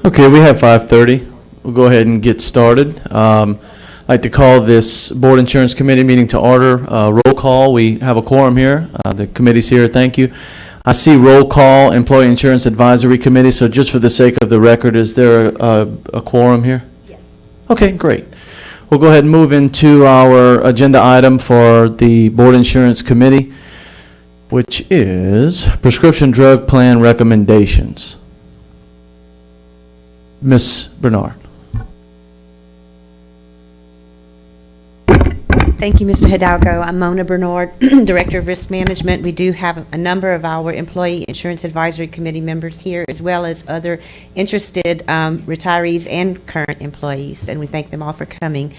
Okay, we have 5:30. We'll go ahead and get started. I'd like to call this Board Insurance Committee meeting to order. Roll call. We have a quorum here. The committee's here. Thank you. I see roll call, Employee Insurance Advisory Committee. So just for the sake of the record, is there a quorum here? Yes. Okay, great. We'll go ahead and move into our agenda item for the Board Insurance Committee, which is prescription drug plan recommendations. Ms. Bernard. Thank you, Mr. Hidalgo. I'm Mona Bernard, Director of Risk Management. We do have a number of our Employee Insurance Advisory Committee members here, as well as other interested retirees and current employees, and we thank them all for coming.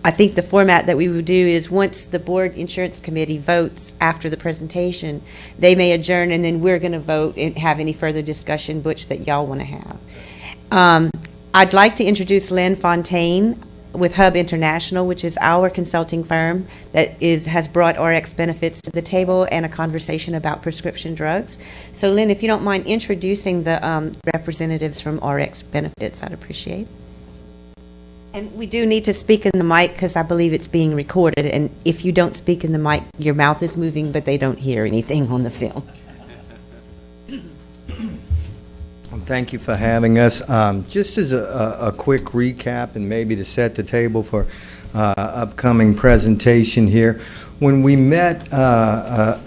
I think the format that we would do is once the Board Insurance Committee votes after the presentation, they may adjourn, and then we're going to vote and have any further discussion, Butch, that y'all want to have. I'd like to introduce Lynn Fontaine with Hub International, which is our consulting firm that has brought RX benefits to the table and a conversation about prescription drugs. So Lynn, if you don't mind introducing the representatives from RX benefits, I'd appreciate. And we do need to speak in the mic because I believe it's being recorded, and if you don't speak in the mic, your mouth is moving, but they don't hear anything on the film. Thank you for having us. Just as a quick recap and maybe to set the table for upcoming presentation here, when we met for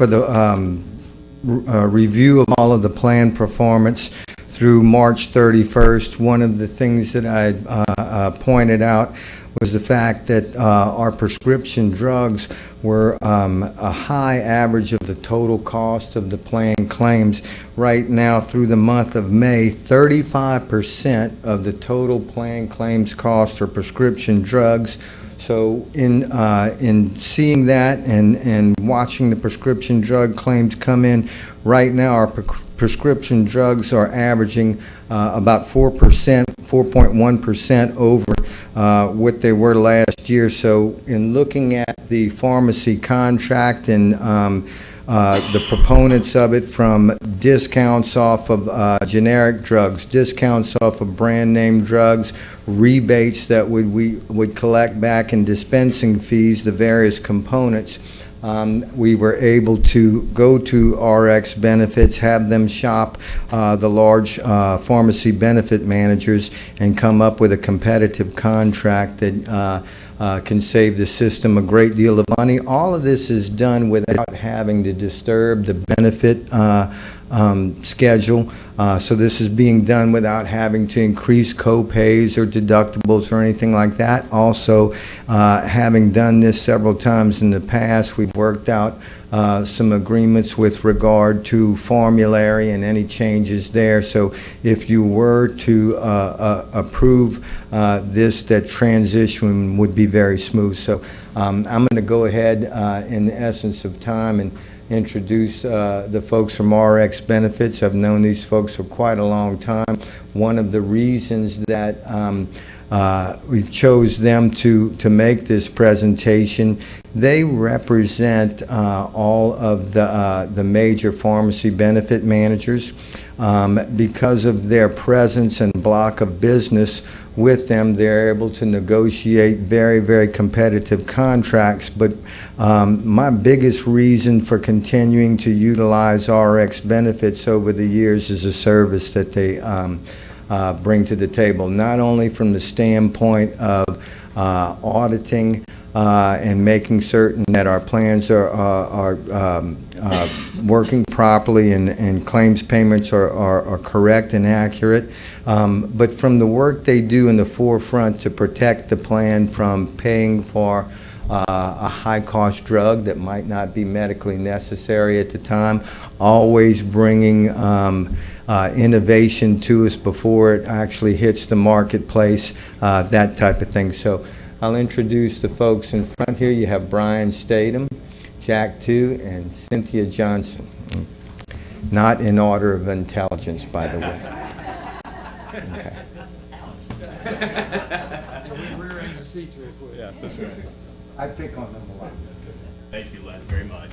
the review of all of the plan performance through March 31st, one of the things that I pointed out was the fact that our prescription drugs were a high average of the total cost of the plan claims. Right now, through the month of May, 35% of the total plan claims cost are prescription drugs. So in seeing that and watching the prescription drug claims come in, right now our prescription drugs are averaging about 4.1% over what they were last year. So in looking at the pharmacy contract and the proponents of it, from discounts off of generic drugs, discounts off of brand name drugs, rebates that we would collect back in dispensing fees, the various components, we were able to go to RX benefits, have them shop the large pharmacy benefit managers, and come up with a competitive contract that can save the system a great deal of money. All of this is done without having to disturb the benefit schedule. So this is being done without having to increase co-pays or deductibles or anything like that. Also, having done this several times in the past, we've worked out some agreements with regard to formulary and any changes there. So if you were to approve this, that transition would be very smooth. So I'm going to go ahead in the essence of time and introduce the folks from RX Benefits. I've known these folks for quite a long time. One of the reasons that we chose them to make this presentation, they represent all of the major pharmacy benefit managers. Because of their presence and block of business with them, they're able to negotiate very, very competitive contracts. But my biggest reason for continuing to utilize RX benefits over the years is the service that they bring to the table, not only from the standpoint of auditing and making certain that our plans are working properly and claims payments are correct and accurate, but from the work they do in the forefront to protect the plan from paying for a high-cost drug that might not be medically necessary at the time, always bringing innovation to us before it actually hits the marketplace, that type of thing. So I'll introduce the folks in front here. You have Brian Statham, Jack Tu, and Cynthia Johnson. Not in order of intelligence, by the way. Okay. So we rearrange the seats real quick. Yeah, that's right. I pick on them a lot. Thank you, Len, very much.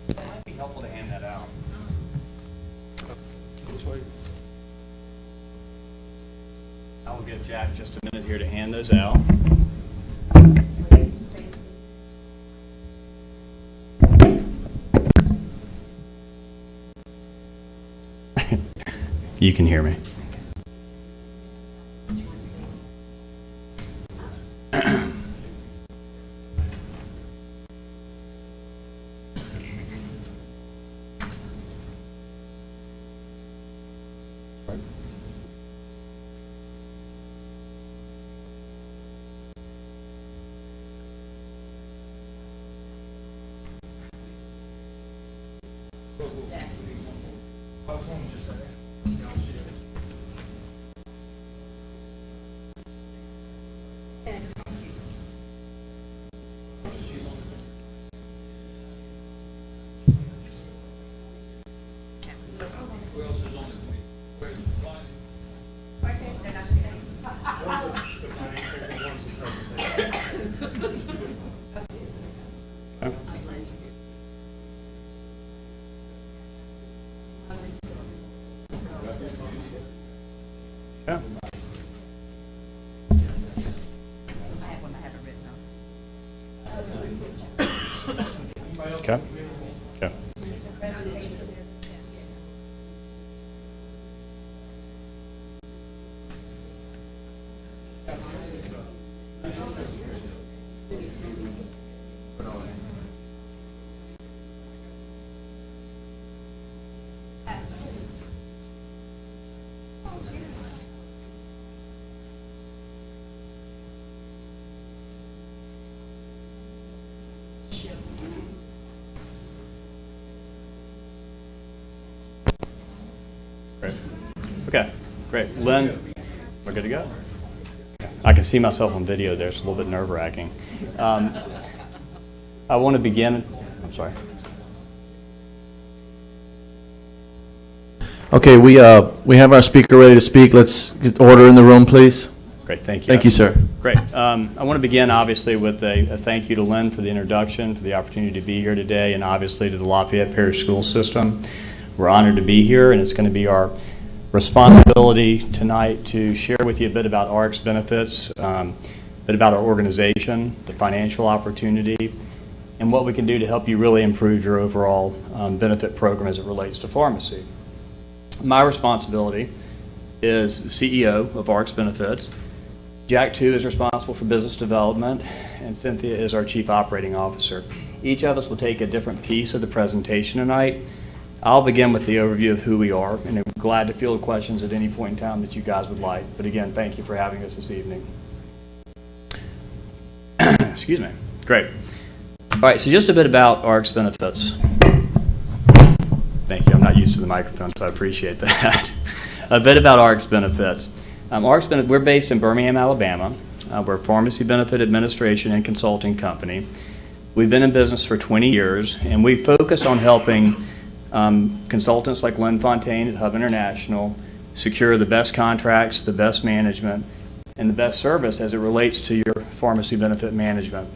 It might be helpful to hand that out. which way? I will give Jack just a minute here to hand those out. You can hear me. Okay. Okay. Okay. Great. Okay, great. Lynn, we're good to go? I can see myself on video there. It's a little bit nerve-wracking. I want to begin. I'm sorry. Okay, we have our speaker ready to speak. Let's get order in the room, please. Great, thank you. Thank you, sir. Great. I want to begin, obviously, with a thank you to Lynn for the introduction, for the opportunity to be here today, and obviously to the Lafayette Parish School System. We're honored to be here, and it's going to be our responsibility tonight to share with you a bit about ARC's benefits, a bit about our organization, the financial opportunity, and what we can do to help you really improve your overall benefit program as it relates to pharmacy. My responsibility is CEO of ARC's Benefits. Jack, too, is responsible for business development, and Cynthia is our Chief Operating Officer. Each of us will take a different piece of the presentation tonight. I'll begin with the overview of who we are, and I'm glad to field questions at any point in time that you guys would like. But again, thank you for having us this evening. Excuse me. Great. All right, so just a bit about ARC's Benefits. Thank you. I'm not used to the microphone, so I appreciate that. A bit about ARC's Benefits. We're based in Birmingham, Alabama. We're a pharmacy benefit administration and consulting company. We've been in business for 20 years, and we focus on helping consultants like Lynn Fontaine at Hub International secure the best contracts, the best management, and the best service as it relates to your pharmacy benefit management.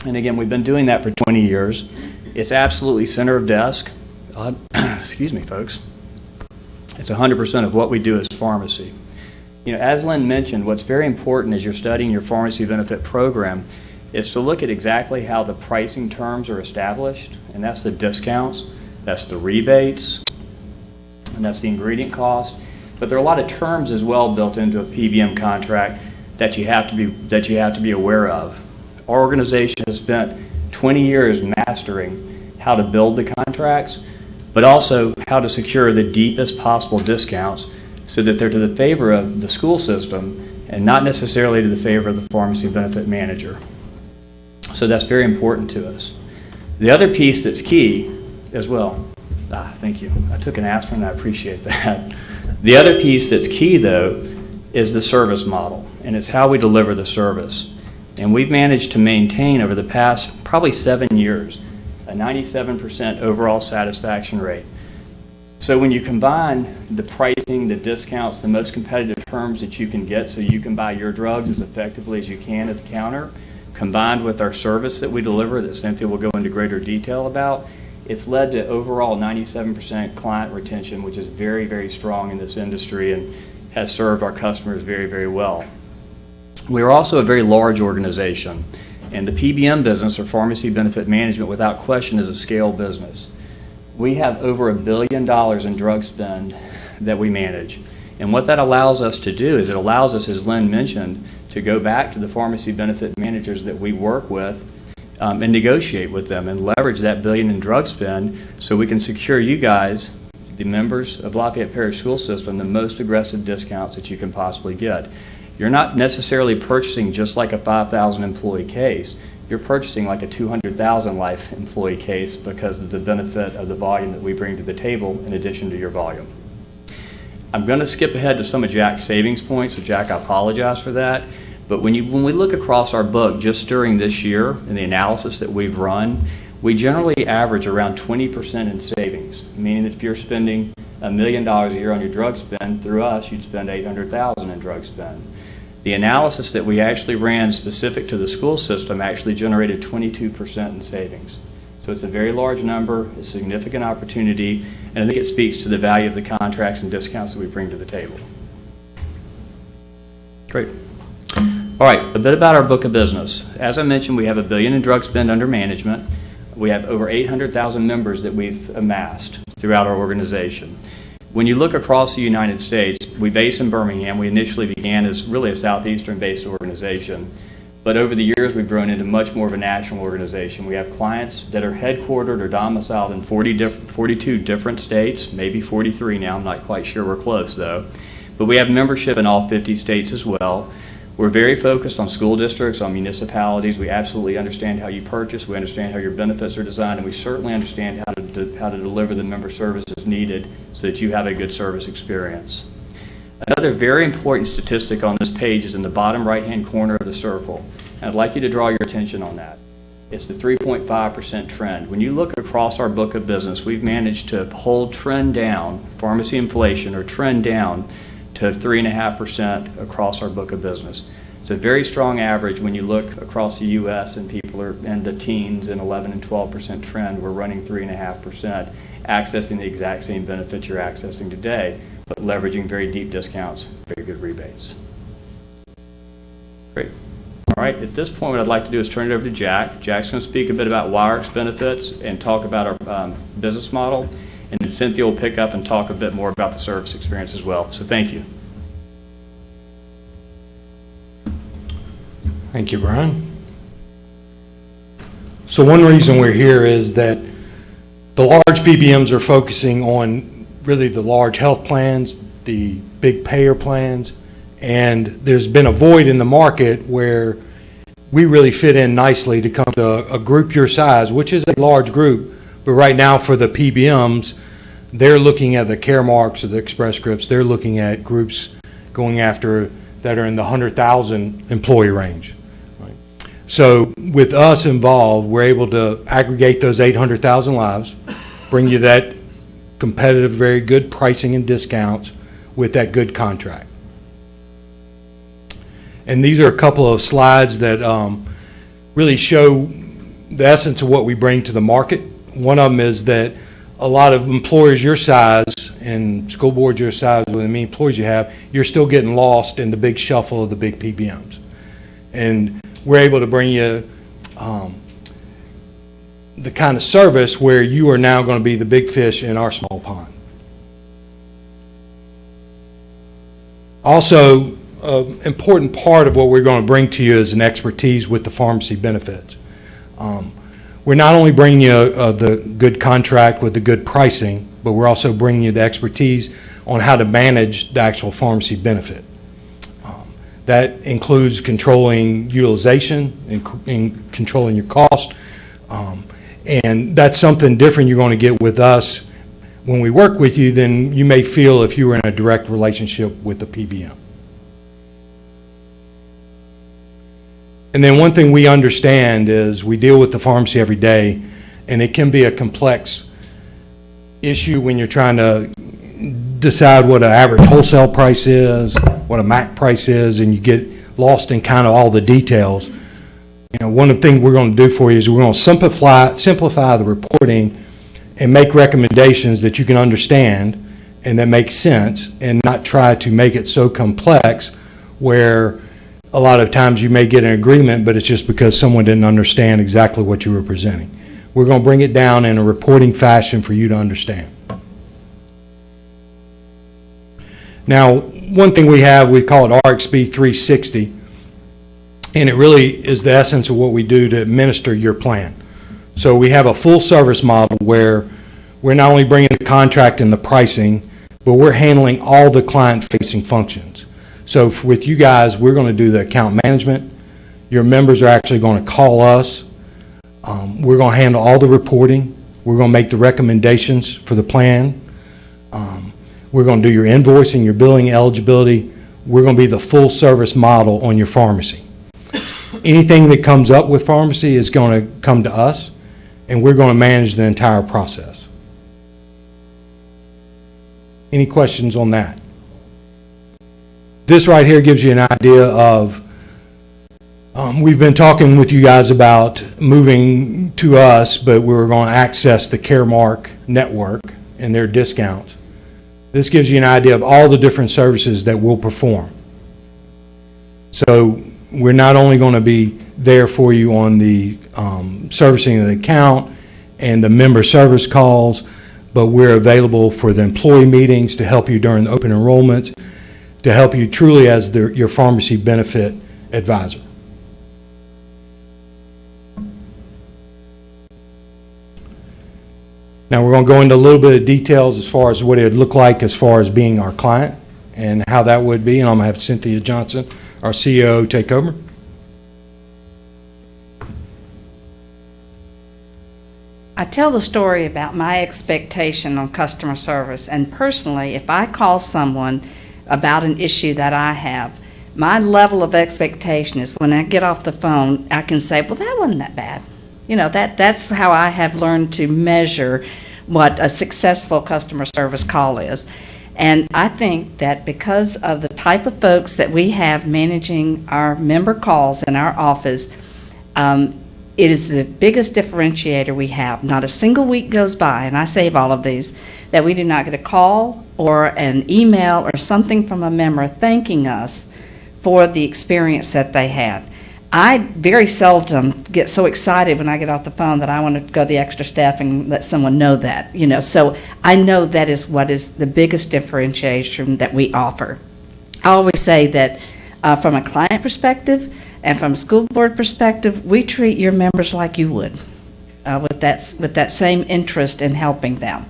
And again, we've been doing that for 20 years. It's absolutely center of desk. Excuse me, folks. It's 100% of what we do is pharmacy. You know, as Lynn mentioned, what's very important as you're studying your pharmacy benefit program is to look at exactly how the pricing terms are established, and that's the discounts, that's the rebates, and that's the ingredient cost. But there are a lot of terms as well built into a PBM contract that you have to be aware of. Our organization has spent 20 years mastering how to build the contracts, but also how to secure the deepest possible discounts so that they're to the favor of the school system and not necessarily to the favor of the pharmacy benefit manager. So that's very important to us. The other piece that's key as well, thank you. I took an aspirin, I appreciate that. The other piece that's key, though, is the service model, and it's how we deliver the service. And we've managed to maintain over the past probably 7 years a 97% overall satisfaction rate. So when you combine the pricing, the discounts, the most competitive terms that you can get so you can buy your drugs as effectively as you can at the counter, combined with our service that we deliver that Cynthia will go into greater detail about, It's led to overall 97% client retention, which is very, very strong in this industry and has served our customers very, very well. We are also a very large organization, and the PBM business, or pharmacy benefit management, without question is a scale business. We have over $1 billion in drug spend that we manage. And what that allows us to do is it allows us, as Lynn mentioned, to go back to the pharmacy benefit managers that we work with and negotiate with them and leverage that $1 billion in drug spend so we can secure you guys, the members of Lafayette Parish School System, the most aggressive discounts that you can possibly get. You're not necessarily purchasing just like a 5,000 employee case. You're purchasing like a 200,000 life employee case because of the benefit of the volume that we bring to the table in addition to your volume. I'm going to skip ahead to some of Jack's savings points, so Jack, I apologize for that. But when we look across our book just during this year and the analysis that we've run, we generally average around 20% in savings, meaning that if you're spending $1 million a year on your drug spend, through us, you'd spend $800,000 in drug spend. The analysis that we actually ran specific to the school system actually generated 22% in savings. So it's a very large number, a significant opportunity, and I think it speaks to the value of the contracts and discounts that we bring to the table. Great. All right, a bit about our book of business. As I mentioned, we have $1 billion in drug spend under management. We have over 800,000 members that we've amassed throughout our organization. When you look across the United States, we base in Birmingham. We initially began as really a southeastern-based organization, but over the years we've grown into much more of a national organization. We have clients that are headquartered or domiciled in 42 different states, maybe 43 now. I'm not quite sure. We're close, though. But we have membership in all 50 states as well. We're very focused on school districts, on municipalities. We absolutely understand how you purchase. We understand how your benefits are designed, and we certainly understand how to deliver the member services needed so that you have a good service experience. Another very important statistic on this page is in the bottom right-hand corner of the circle. And I'd like you to draw your attention on that. It's the 3.5% trend. When you look across our book of business, we've managed to hold trend down, pharmacy inflation, or trend down to 3.5% across our book of business. It's a very strong average when you look across the U.S. and people are in the teens and 11 and 12% trend. We're running 3.5%, accessing the exact same benefits you're accessing today, but leveraging very deep discounts, very good rebates. Great. All right, at this point, what I'd like to do is turn it over to Jack. Jack's going to speak a bit about WireX benefits and talk about our business model. And then Cynthia will pick up and talk a bit more about the service experience as well. So thank you. Thank you, Brian. So one reason we're here is that the large PBMs are focusing on really the large health plans, the big payer plans, and there's been a void in the market where we really fit in nicely to come to a group your size, which is a large group. But right now for the PBMs, they're looking at the Caremarks or the Express Scripts. They're looking at groups going after that are in the 100,000 employee range. Right? So with us involved, we're able to aggregate those 800,000 lives, bring you that competitive, very good pricing and discounts with that good contract. And these are a couple of slides that really show the essence of what we bring to the market. One of them is that a lot of employers your size and school boards your size, with the many employees you have, you're still getting lost in the big shuffle of the big PBMs. And we're able to bring you the kind of service where you are now going to be the big fish in our small pond. Also, an important part of what we're going to bring to you is an expertise with the pharmacy benefits. We're not only bringing you the good contract with the good pricing, but we're also bringing you the expertise on how to manage the actual pharmacy benefit. That includes controlling utilization and controlling your cost. And that's something different you're going to get with us when we work with you than you may feel if you were in a direct relationship with the PBM. And then one thing we understand is we deal with the pharmacy every day, and it can be a complex issue when you're trying to decide what an average wholesale price is, what a MAC price is, and you get lost in kind of all the details. You know, one of the things we're going to do for you is we're going to simplify the reporting and make recommendations that you can understand and that make sense, and not try to make it so complex where a lot of times you may get an agreement, but it's just because someone didn't understand exactly what you were presenting. We're going to bring it down in a reporting fashion for you to understand. Now, one thing we have, we call it RxB 360, and it really is the essence of what we do to administer your plan. So we have a full service model where we're not only bringing the contract and the pricing, but we're handling all the client-facing functions. So with you guys, we're going to do the account management. Your members are actually going to call us. We're going to handle all the reporting. We're going to make the recommendations for the plan. We're going to do your invoicing, your billing eligibility. We're going to be the full service model on your pharmacy. Anything that comes up with pharmacy is going to come to us, and we're going to manage the entire process. Any questions on that? This right here gives you an idea of, we've been talking with you guys about moving to us, but we're going to access the Caremark network and their discounts. This gives you an idea of all the different services that we'll perform. So we're not only going to be there for you on the servicing of the account and the member service calls, but we're available for the employee meetings to help you during the open enrollments, to help you truly as your pharmacy benefit advisor. Now we're going to go into a little bit of details as far as what it would look like as far as being our client and how that would be, and I'm going to have Cynthia Johnson, our CEO, take over. I tell the story about my expectation on customer service, and personally, if I call someone about an issue that I have, my level of expectation is when I get off the phone, I can say, well, that wasn't that bad. You know, that's how I have learned to measure what a successful customer service call is. And I think that because of the type of folks that we have managing our member calls in our office, it is the biggest differentiator we have. Not a single week goes by, and I save all of these, that we do not get a call or an email or something from a member thanking us for the experience that they had. I very seldom get so excited when I get off the phone that I want to go the extra step and let someone know that, you know. So I know that is what is the biggest differentiation that we offer. I always say that from a client perspective and from a school board perspective, we treat your members like you would, with that same interest in helping them.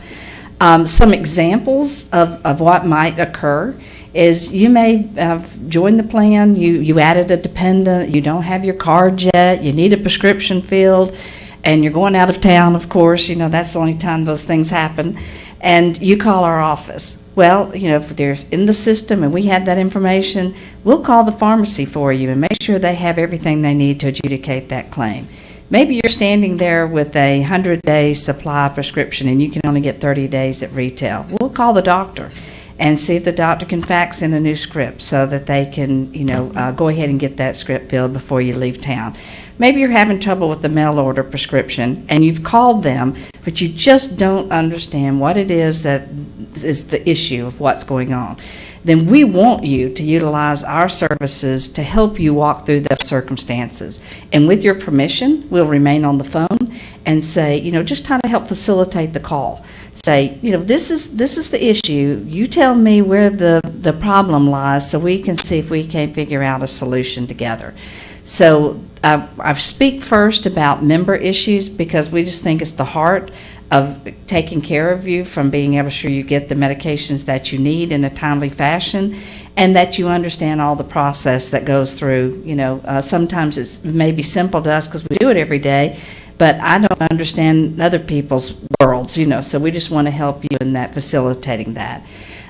Some examples of what might occur is you may have joined the plan, you added a dependent, you don't have your card yet, you need a prescription filled, and you're going out of town, of course, you know, that's the only time those things happen, and you call our office. Well, you know, if there's in the system and we have that information, we'll call the pharmacy for you and make sure they have everything they need to adjudicate that claim. Maybe you're standing there with a 100-day supply prescription and you can only get 30 days at retail. We'll call the doctor and see if the doctor can fax in a new script so that they can, you know, go ahead and get that script filled before you leave town. Maybe you're having trouble with the mail order prescription and you've called them, but you just don't understand what it is that is the issue of what's going on. Then we want you to utilize our services to help you walk through those circumstances. And with your permission, we'll remain on the phone and say, you know, just trying to help facilitate the call. Say, you know, this is the issue. You tell me where the problem lies so we can see if we can figure out a solution together. So I speak first about member issues because we just think it's the heart of taking care of you, from being able to sure you get the medications that you need in a timely fashion, and that you understand all the process that goes through. You know, sometimes it may be simple to us because we do it every day, but I don't understand other people's worlds, you know, so we just want to help you in that, facilitating that.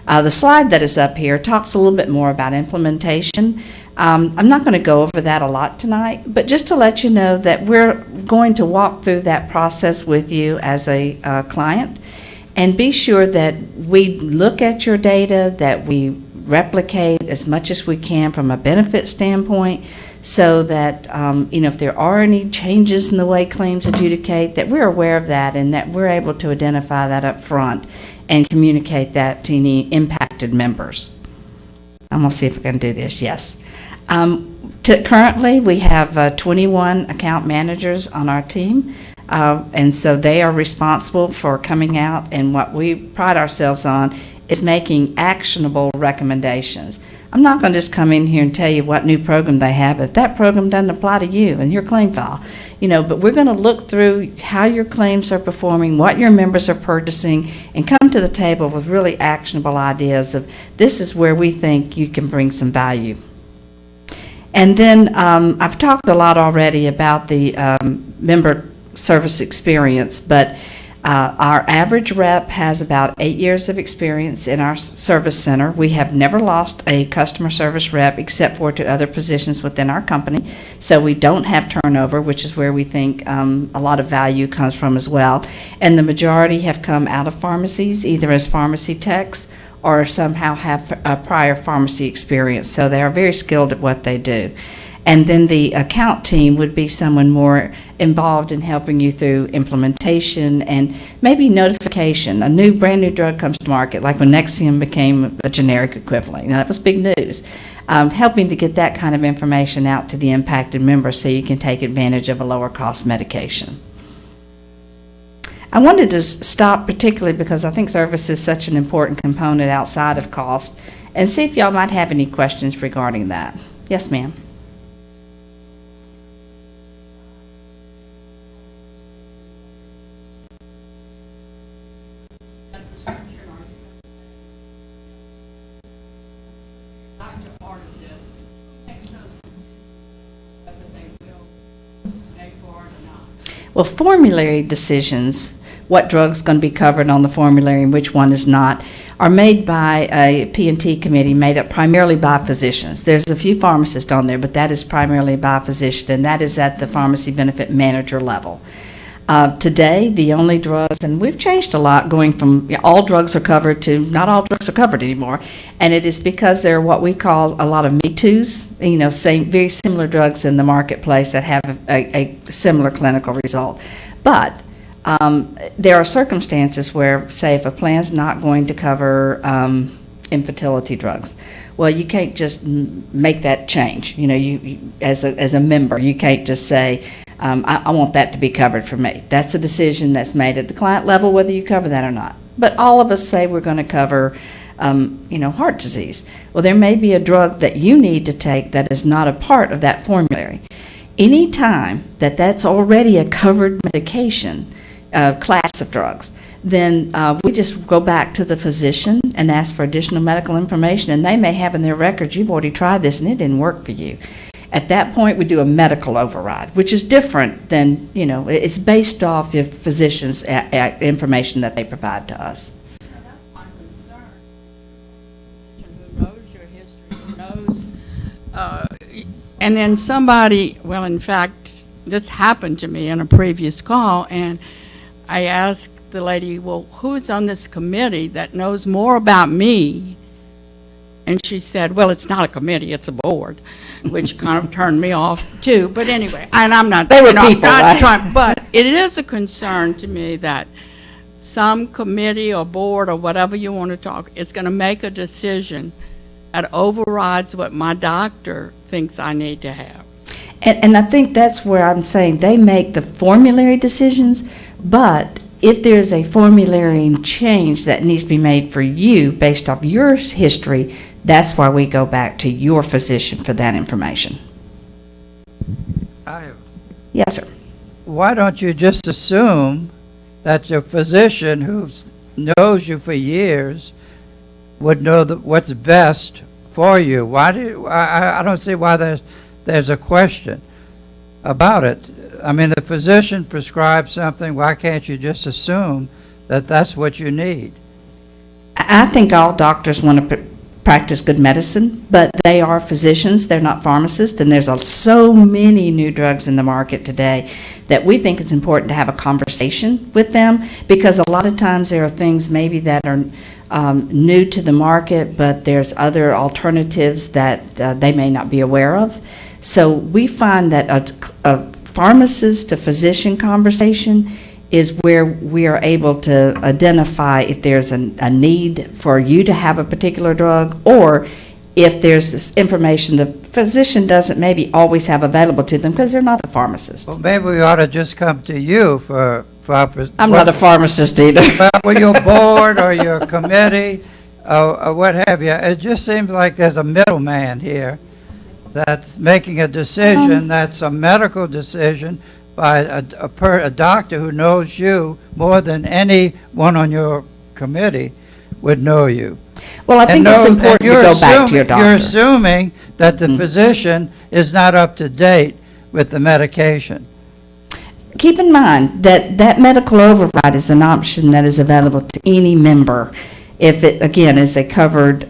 The slide that is up here talks a little bit more about implementation. I'm not going to go over that a lot tonight, but just to let you know that we're going to walk through that process with you as a client, and be sure that we look at your data, that we replicate as much as we can from a benefit standpoint, so that, if there are any changes in the way claims adjudicate, that we're aware of that and that we're able to identify that up front and communicate that to any impacted members. I'm going to see if I can do this. Yes. Currently, we have 21 account managers on our team, and so they are responsible for coming out, and what we pride ourselves on is making actionable recommendations. I'm not going to just come in here and tell you what new program they have if that program doesn't apply to you and your claim file. But we're going to look through how your claims are performing, what your members are purchasing, and come to the table with really actionable ideas of this is where we think you can bring some value. And then I've talked a lot already about the member service experience, but our average rep has about 8 years of experience in our service center. We have never lost a customer service rep except for to other positions within our company. So we don't have turnover, which is where we think a lot of value comes from as well. And the majority have come out of pharmacies, either as pharmacy techs or somehow have a prior pharmacy experience. So they are very skilled at what they do. And then the account team would be someone more involved in helping you through implementation and maybe notification. A brand new drug comes to market, like when Nexium became a generic equivalent. That was big news. Helping to get that kind of information out to the impacted members so you can take advantage of a lower cost medication. I wanted to stop particularly because I think service is such an important component outside of cost, and see if y'all might have any questions regarding that. Yes, ma'am. Well, formulary decisions, what drug's going to be covered on the formulary and which one is not, are made by a P&T committee made up primarily by physicians. There's a few pharmacists on there, but that is primarily by a physician, and that is at the pharmacy benefit manager level. Today, the only drugs, and we've changed a lot going from all drugs are covered to not all drugs are covered anymore, and it is because there are what we call a lot of me toos, very similar drugs in the marketplace that have a similar clinical result. But there are circumstances where, say, if a plan's not going to cover infertility drugs, well, you can't just make that change. You as a member, you can't just say, I want that to be covered for me. That's a decision that's made at the client level, whether you cover that or not. But all of us say we're going to cover, heart disease. Well, there may be a drug that you need to take that is not a part of that formulary. Any time that that's already a covered medication class of drugs, then we just go back to the physician and ask for additional medical information, and they may have in their records, you've already tried this and it didn't work for you. At that point, we do a medical override, which is different than, it's based off the physician's information that they provide to us. Now, that's my concern. Who knows your history, who knows, and then somebody, well, in fact, this happened to me in a previous call, and I asked the lady, well, who's on this committee that knows more about me? And she said, well, it's not a committee, it's a board, which kind of turned me off too. But anyway, and I'm not, They were people, not right? trying, but it is a concern to me that some committee or board or whatever you want to talk is going to make a decision that overrides what my doctor thinks I need to have. And I think that's where I'm saying they make the formulary decisions, but if there's a formulary change that needs to be made for you based off your history, that's why we go back to your physician for that information. Yes, sir. Why don't you just assume that your physician who knows you for years would know what's best for you? Why do you, I don't see why there's a question about it. I mean, the physician prescribes something, why can't you just assume that that's what you need? I think all doctors want to practice good medicine, but they are physicians, they're not pharmacists, and there's so many new drugs in the market today that we think it's important to have a conversation with them, because a lot of times there are things maybe that are new to the market, but there's other alternatives that they may not be aware of. So we find that a pharmacist to physician conversation is where we are able to identify if there's a need for you to have a particular drug, or if there's this information the physician doesn't maybe always have available to them because they're not the pharmacist. Well, maybe we ought to just come to you for I'm not a pharmacist either. well, your board or your committee, or what have you. It just seems like there's a middleman here that's making a decision that's a medical decision by a doctor who knows you more than anyone on your committee would know you. Well, I think it's important to go back to your doctor. You're assuming that the physician is not up to date with the medication. Keep in mind that that medical override is an option that is available to any member if it, again, is a covered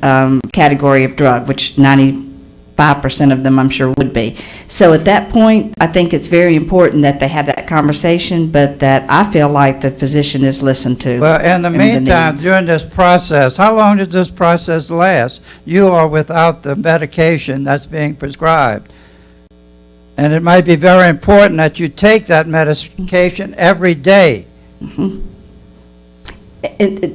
category of drug, which 95% of them I'm sure would be. So at that point, I think it's very important that they have that conversation, but that I feel like the physician is listened to. Well, in the and meantime, needs. during this process, how long does this process last? You are without the medication that's being prescribed. And it might be very important that you take that medication every day.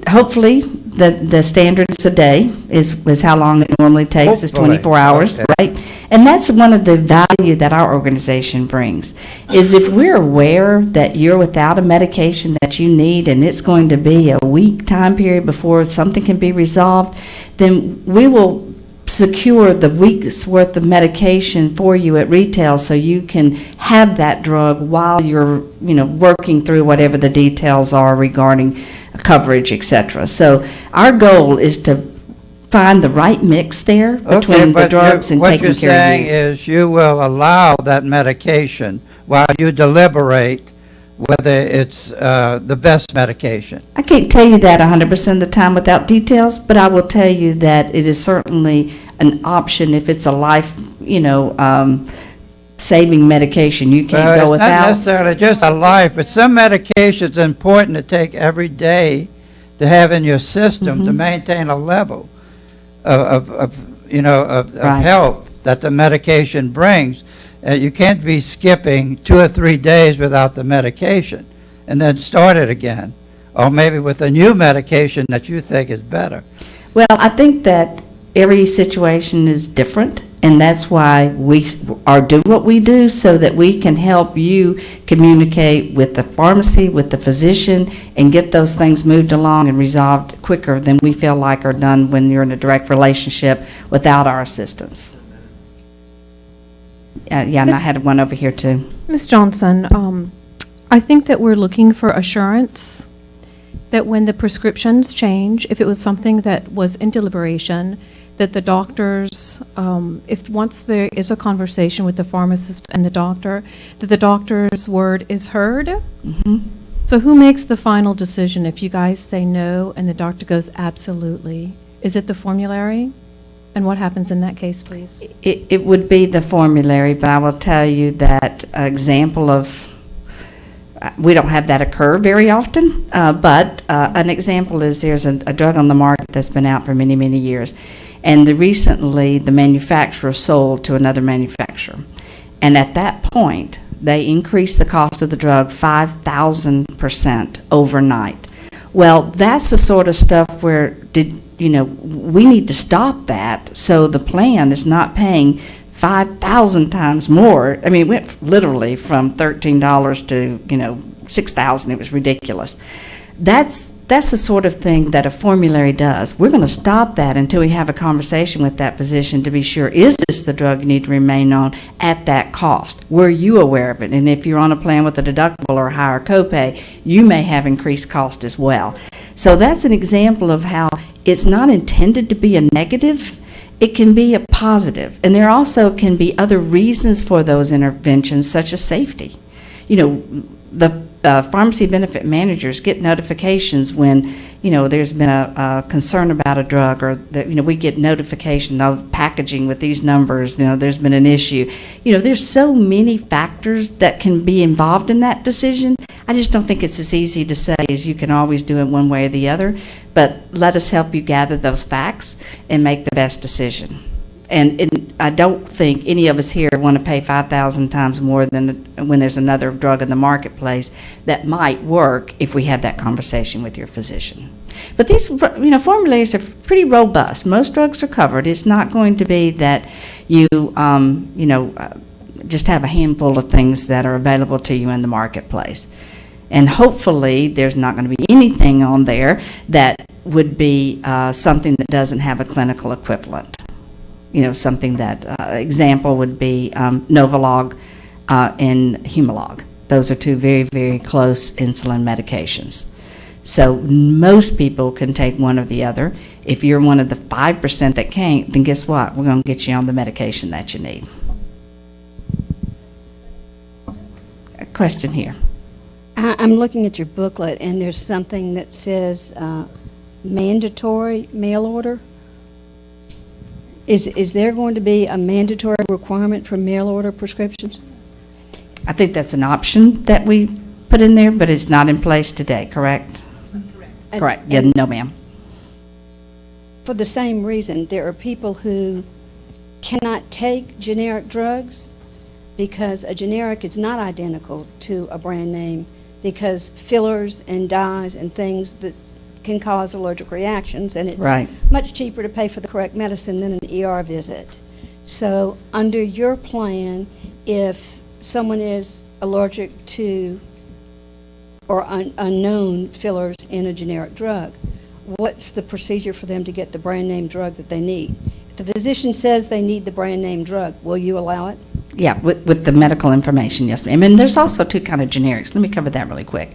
Hopefully, the standard is a day is how long it normally takes, is Hopefully. 24 hours, Okay. right? And that's one of the value that our organization brings, is if we're aware that you're without a medication that you need and it's going to be a week time period before something can be resolved, then we will secure the week's worth of medication for you at retail so you can have that drug while you're, working through whatever the details are regarding coverage, etc. So our goal is to find the right mix there between the drugs and taking care What you're saying of you. is you will allow that medication while you deliberate whether it's the best medication. I can't tell you that 100% of the time without details, but I will tell you that it is certainly an option if it's a life, saving medication. You can't go It's not without. necessarily just a life, but some medications are important to take every day to have in your system to maintain a level of Right. help that the medication brings. You can't be skipping 2 or 3 days without the medication and then start it again, or maybe with a new medication that you think is better. Well, I think that every situation is different, and that's why we are do what we do, so that we can help you communicate with the pharmacy, with the physician, and get those things moved along and resolved quicker than we feel like are done when you're in a direct relationship without our assistance. Yeah, and I had one over here too. Ms. Johnson, I think that we're looking for assurance that when the prescriptions change, if it was something that was in deliberation, that the doctors, if once there is a conversation with the pharmacist and the doctor, that the doctor's word is heard. So who makes the final decision if you guys say no and the doctor goes absolutely? Is it the formulary? And what happens in that case, please? It would be the formulary, but I will tell you that example of, we don't have that occur very often, but an example is there's a drug on the market that's been out for many, many years. And recently, the manufacturer sold to another manufacturer. And at that point, they increased the cost of the drug 5,000% overnight. Well, that's the sort of stuff where we need to stop that so the plan is not paying 5,000 times more. I mean, it went literally from $13 to, $6,000. It was ridiculous. That's the sort of thing that a formulary does. We're going to stop that until we have a conversation with that physician to be sure, is this the drug you need to remain on at that cost? Were you aware of it? And if you're on a plan with a deductible or a higher copay, you may have increased cost as well. So that's an example of how it's not intended to be a negative. It can be a positive. And there also can be other reasons for those interventions, such as safety. The pharmacy benefit managers get notifications when, there's been a concern about a drug, or that, we get notification of packaging with these numbers, there's been an issue. There's so many factors that can be involved in that decision. I just don't think it's as easy to say as you can always do it one way or the other, but let us help you gather those facts and make the best decision. And I don't think any of us here want to pay 5,000 times more than when there's another drug in the marketplace that might work if we had that conversation with your physician. But these, formularies are pretty robust. Most drugs are covered. It's not going to be that you, just have a handful of things that are available to you in the marketplace. And hopefully, there's not going to be anything on there that would be something that doesn't have a clinical equivalent. Something that, example would be Novolog and Humalog. Those are two very, very close insulin medications. So most people can take one or the other. If you're one of the 5% that can't, then guess what? We're going to get you on the medication that you need. A question here. I'm looking at your booklet, and there's something that says mandatory mail order. Is there going to be a mandatory requirement for mail order prescriptions? I think that's an option that we put in there, but it's not in place today, correct? Correct. Yeah, no, ma'am. For the same reason, there are people who cannot take generic drugs because a generic is not identical to a brand name, because fillers and dyes and things that can cause allergic reactions, and it's Right. much cheaper to pay for the correct medicine than an ER visit. So under your plan, if someone is allergic to or unknown fillers in a generic drug, what's the procedure for them to get the brand name drug that they need? If the physician says they need the brand name drug, will you allow it? Yeah, with the medical information, yes, ma'am. And there's also two kind of generics. Let me cover that really quick.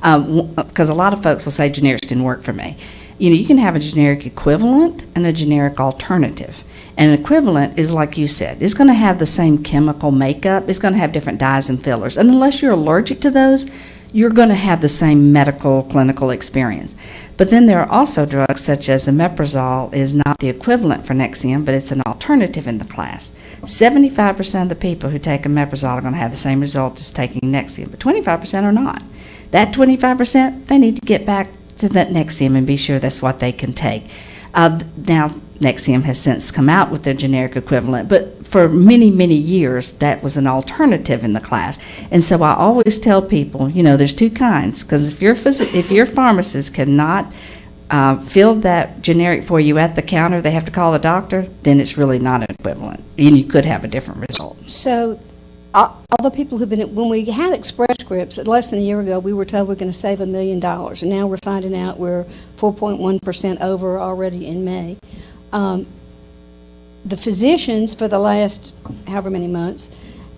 Because a lot of folks will say generics didn't work for me. You can have a generic equivalent and a generic alternative. An equivalent is, like you said, it's going to have the same chemical makeup. It's going to have different dyes and fillers. And unless you're allergic to those, you're going to have the same medical clinical experience. But then there are also drugs such as omeprazole is not the equivalent for Nexium, but it's an alternative in the class. 75% of the people who take omeprazole are going to have the same result as taking Nexium, but 25% are not. That 25%, they need to get back to that Nexium and be sure that's what they can take. Now, Nexium has since come out with their generic equivalent, but for many, many years, that was an alternative in the class. And so I always tell people, there's two kinds, because if your pharmacist cannot fill that generic for you at the counter, they have to call the doctor, then it's really not an equivalent. And you could have a different result. So all the people who've been, when we had Express Scripts, less than a year ago, we were told we're going to save $1 million. And now we're finding out we're 4.1% over already in May. The physicians for the last however many months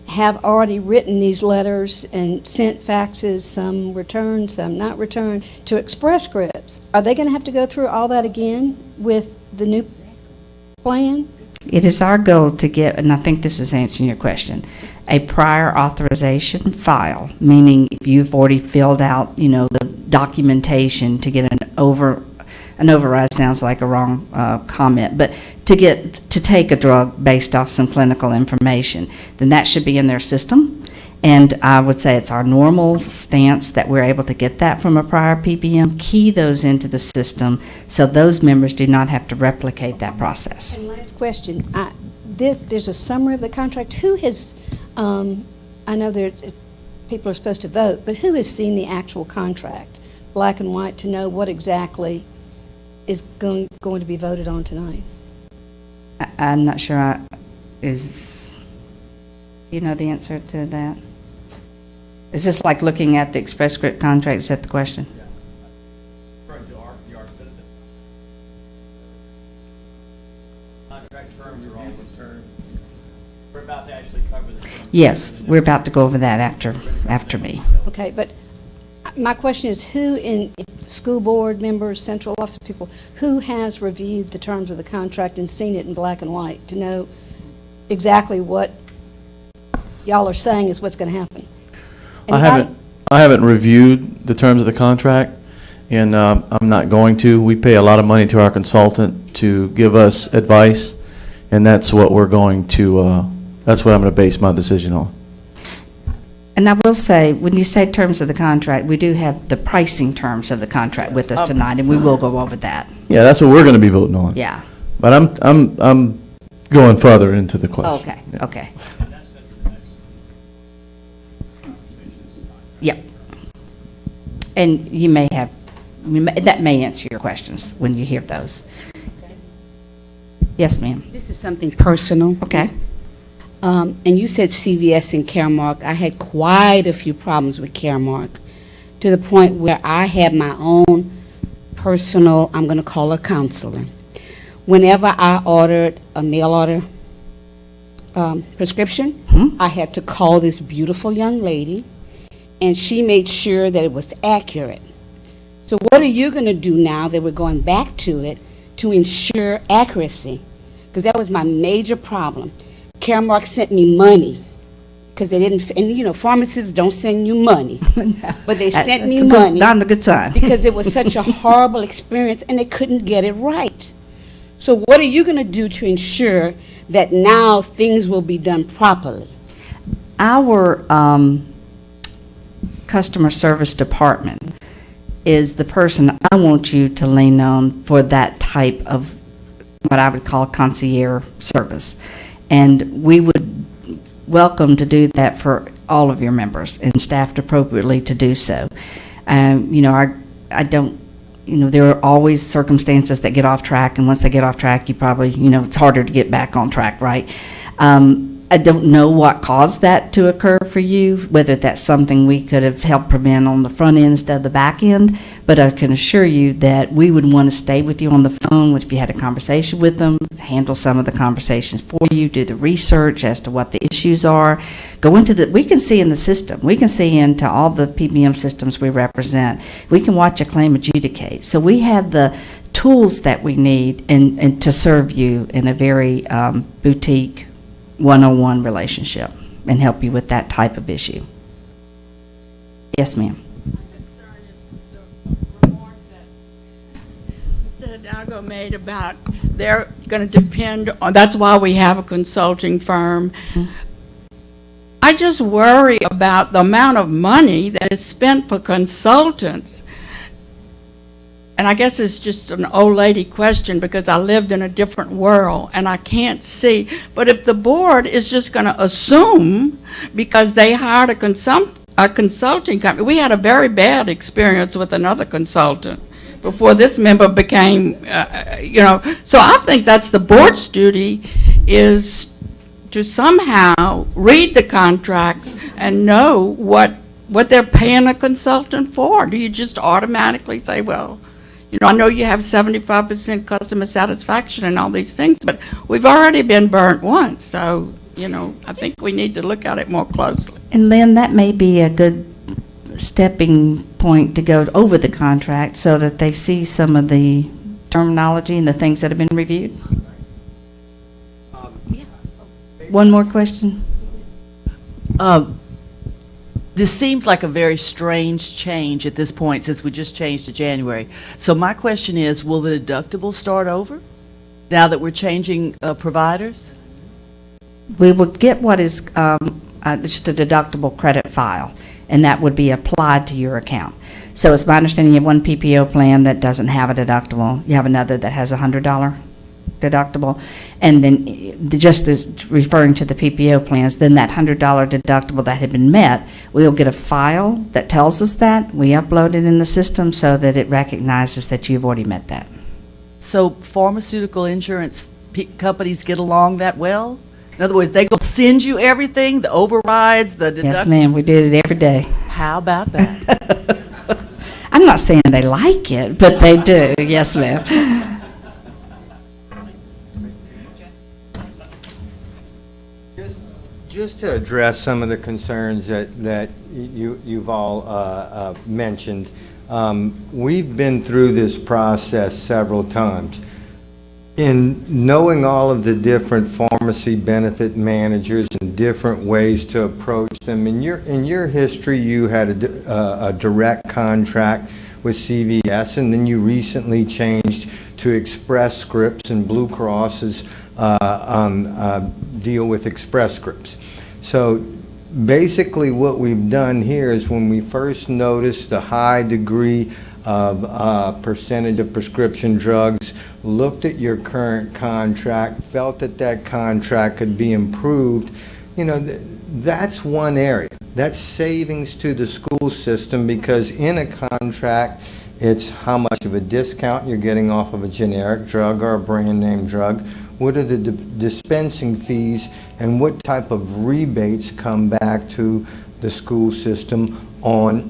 have already written these letters and sent faxes, some returned, some not returned, to Express Scripts. Are they going to have to go through all that again with the new plan? It is our goal to get, and I think this is answering your question, a prior authorization file, meaning if you've already filled out, the documentation to get an override sounds like a wrong comment, but to take a drug based off some clinical information, then that should be in their system. And I would say it's our normal stance that we're able to get that from a prior PPM, key those into the system so those members do not have to replicate that process. And last question, there's a summary of the contract. Who has, I know people are supposed to vote, but who has seen the actual contract, black and white, to know what exactly is going to be voted on tonight? I'm not sure do you know the answer to that? Is this like looking at the Express Script contract? Is that the question? Referring to the ARC benefits. Contract terms are all concerned. We're about to actually cover the terms. Yes, we're about to go over that after me. Okay, but my question is, who in school board members, central office people, who has reviewed the terms of the contract and seen it in black and white to know exactly what y'all are saying is what's going to happen? I haven't reviewed the terms of the contract, and I'm not going to. We pay a lot of money to our consultant to give us advice, and that's what we're going to, that's what I'm going to base my decision on. And I will say, when you say terms of the contract, we do have the pricing terms of the contract with us tonight, and we will go over that. Yeah, that's what we're going to be voting on. Yeah. But I'm going going further into the question. Okay, okay. Yep. And you may have, that may answer your questions when you hear those. Yes, ma'am. This is something personal. Okay. And you said CVS and Caremark. I had quite a few problems with Caremark to the point where I had my own personal, I'm going to call her counselor. Whenever I ordered a mail order prescription, I had to call this beautiful young lady, and she made sure that it was accurate. So what are you going to do now that we're going back to it to ensure accuracy? Because that was my major problem. Caremark sent me money because they didn't, and you know, pharmacists don't send you money, but they sent me money. Not a good sign. Because it was such a horrible experience and they couldn't get it right. So what are you going to do to ensure that now things will be done properly? Our customer service department is the person I want you to lean on for that type of what I would call concierge service. And we would welcome to do that for all of your members and staffed appropriately to do so. You know, I don't, you know, there are always circumstances that get off track, and once they get off track, you probably, you know, it's harder to get back on track, right? I don't know what caused that to occur for you, whether that's something we could have helped prevent on the front end instead of the back end, but I can assure you that we would want to stay with you on the phone if you had a conversation with them, handle some of the conversations for you, do the research as to what the issues are, go into the, we can see in the system, we can see into all the PBM systems we represent, we can watch a claim adjudicate. So we have the tools that we need and to serve you in a very boutique, one-on-one relationship and help you with that type of issue. Yes, ma'am. The remark that Mr. Hidalgo made about they're going to depend on, that's why we have a consulting firm. I just worry about the amount of money that is spent for consultants. And I guess it's just an old lady question because I lived in a different world and I can't see. But if the board is just going to assume because they hired a consulting company, we had a very bad experience with another consultant before this member became, you know. So I think that's the board's duty, is to somehow read the contracts and know what they're paying a consultant for. Do you just automatically say, well, you know, I know you have 75% customer satisfaction and all these things, but we've already been burnt once. So, you know, I think we need to look at it more closely. And Lynn, that may be a good stepping point to go over the contract so that they see some of the terminology and the things that have been reviewed. One more question? This seems like a very strange change at this point since we just changed to January. So my question is, will the deductible start over now that we're changing providers? We would get what is just a deductible credit file, and that would be applied to your account. So it's my understanding you have one PPO plan that doesn't have a deductible. You have another that has a $100 deductible, and then just as referring to the PPO plans, then that $100 deductible that had been met, we'll get a file that tells us that. We upload it in the system so that it recognizes that you've already met that. So pharmaceutical insurance companies get along that well? In other words, they go send you everything, the overrides, the deductible? Yes, ma'am, we did it every day. How about that? I'm not saying they like it, but they do. Yes, ma'am. Just to address some of the concerns that you've all mentioned, we've been through this process several times. In knowing all of the different pharmacy benefit managers and different ways to approach them, in your history you had a direct contract with CVS, and then you recently changed to Express Scripts, and Blue Cross's deal with Express Scripts. So basically what we've done here is when we first noticed the high degree of percentage of prescription drugs looked at your current contract, felt that that contract could be improved, you know, that's one area. That's savings to the school system, because in a contract, it's how much of a discount you're getting off of a generic drug or a brand name drug, what are the dispensing fees, and what type of rebates come back to the school system on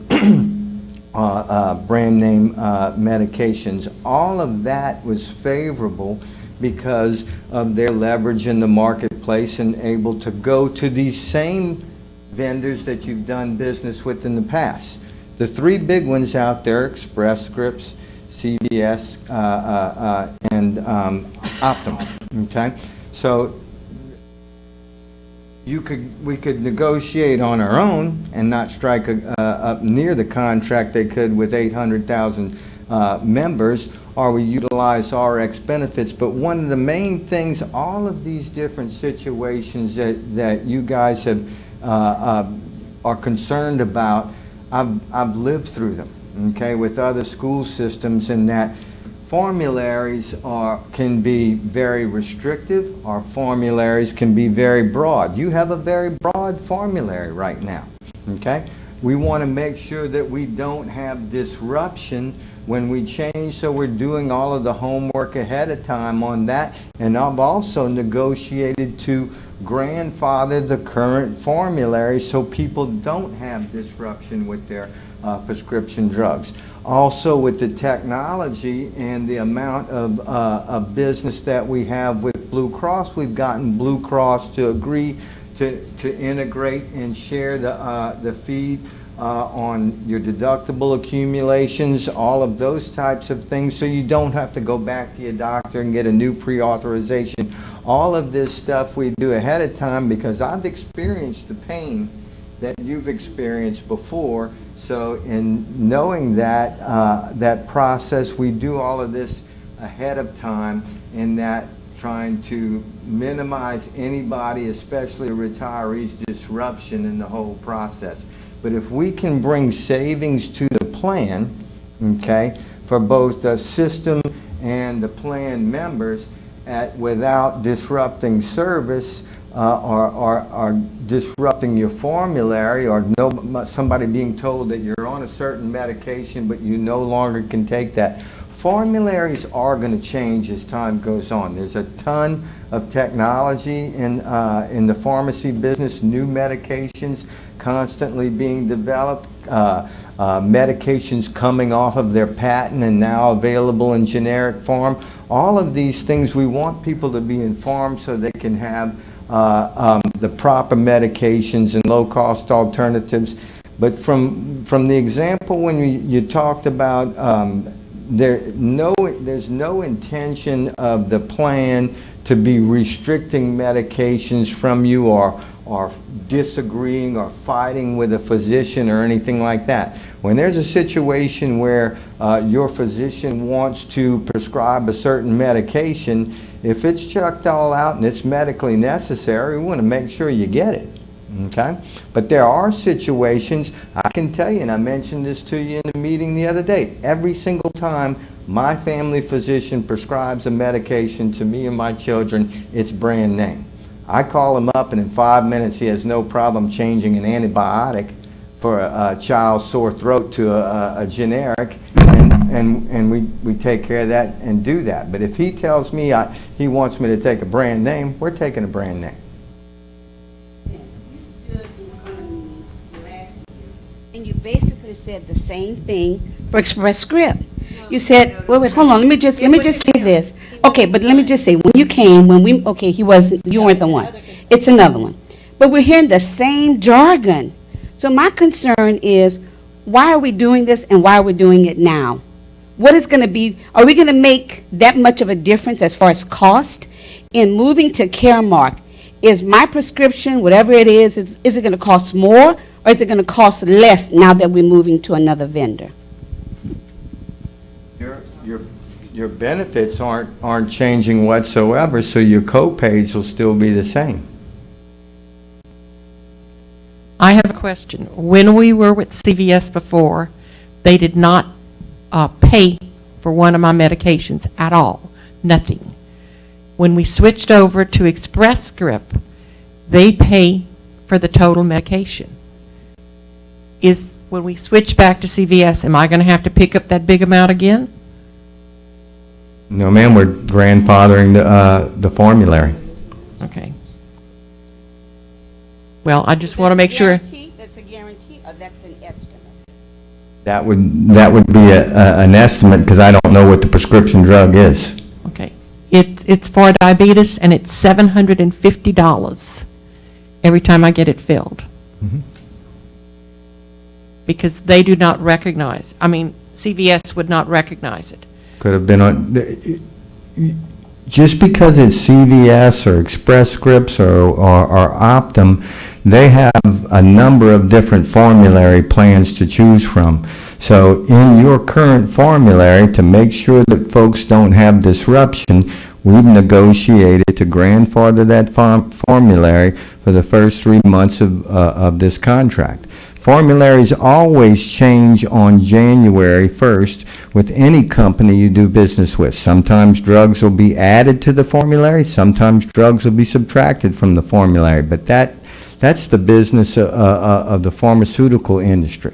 brand name medications. All of that was favorable because of their leverage in the marketplace and able to go to these same vendors that you've done business with in the past. The three big ones out there, Express Scripts, CVS, and Optum, okay? So we could negotiate on our own and not strike up near the contract they could with 800,000 members, or we utilize RX benefits. But one of the main things, all of these different situations that you guys have are concerned about, I've lived through them, okay, with other school systems, in that formularies can be very restrictive, or formularies can be very broad. You have a very broad formulary right now, okay? We want to make sure that we don't have disruption when we change, so we're doing all of the homework ahead of time on that. And I've also negotiated to grandfather the current formulary so people don't have disruption with their prescription drugs. Also, with the technology and the amount of business that we have with Blue Cross, we've gotten Blue Cross to agree to integrate and share the feed on your deductible accumulations, all of those types of things, so you don't have to go back to your doctor and get a new pre-authorization. All of this stuff we do ahead of time, because I've experienced the pain that you've experienced before. So in knowing that that process, we do all of this ahead of time, in that trying to minimize anybody, especially retirees, disruption in the whole process. But if we can bring savings to the plan, okay, for both the system and the plan members without disrupting service, or disrupting your formulary, or somebody being told that you're on a certain medication but you no longer can take that. Formularies are going to change as time goes on. There's a ton of technology in the pharmacy business, new medications constantly being developed, medications coming off of their patent and now available in generic form. All of these things, we want people to be informed so they can have the proper medications and low-cost alternatives. But from the example when you talked about there's no intention of the plan to be restricting medications from you, or disagreeing or fighting with a physician or anything like that. When there's a situation where your physician wants to prescribe a certain medication, if it's chucked all out and it's medically necessary, we want to make sure you get it. Okay? But there are situations, I can tell you, and I mentioned this to you in the meeting the other day, every single time my family physician prescribes a medication to me and my children, it's brand name. I call him up, and in 5 minutes he has no problem changing an antibiotic for a child's sore throat to a generic, and we take care of that and do that. But if he tells me he wants me to take a brand name, we're taking a brand name. And you basically said the same thing for Express Script. You said, wait, hold on, let me just say this. Okay, but let me just say, when you came, you weren't the one. It's another one. But we're hearing the same jargon. So my concern is, why are we doing this, and why are we doing it now? What is going to be, are we going to make that much of a difference as far as cost? In moving to Caremark, is my prescription, whatever it is it going to cost more, or is it going to cost less now that we're moving to another vendor? Your benefits aren't changing whatsoever, so your co-pays will still be the same. I have a question. When we were with CVS before, they did not pay for one of my medications at all. nothing. When we switched over to Express Script, they pay for the total medication. When we switch back to CVS, am I going to have to pick up that big amount again? No, ma'am, we're grandfathering the formulary. Okay. Well, I just want to make sure. That's a guarantee, or that's an estimate? That would be an estimate, because I don't know what the prescription drug is. Okay. It's for diabetes, and it's $750 every time I get it filled. Mhm. Because they do not recognize, CVS would not recognize it. Could have been on, just because it's CVS or Express Scripts or Optum, they have a number of different formulary plans to choose from. So in your current formulary, to make sure that folks don't have disruption, we've negotiated to grandfather that formulary for the first 3 months of this contract. Formularies always change on January 1st with any company you do business with. Sometimes drugs will be added to the formulary, sometimes drugs will be subtracted from the formulary, but that's the business of the pharmaceutical industry.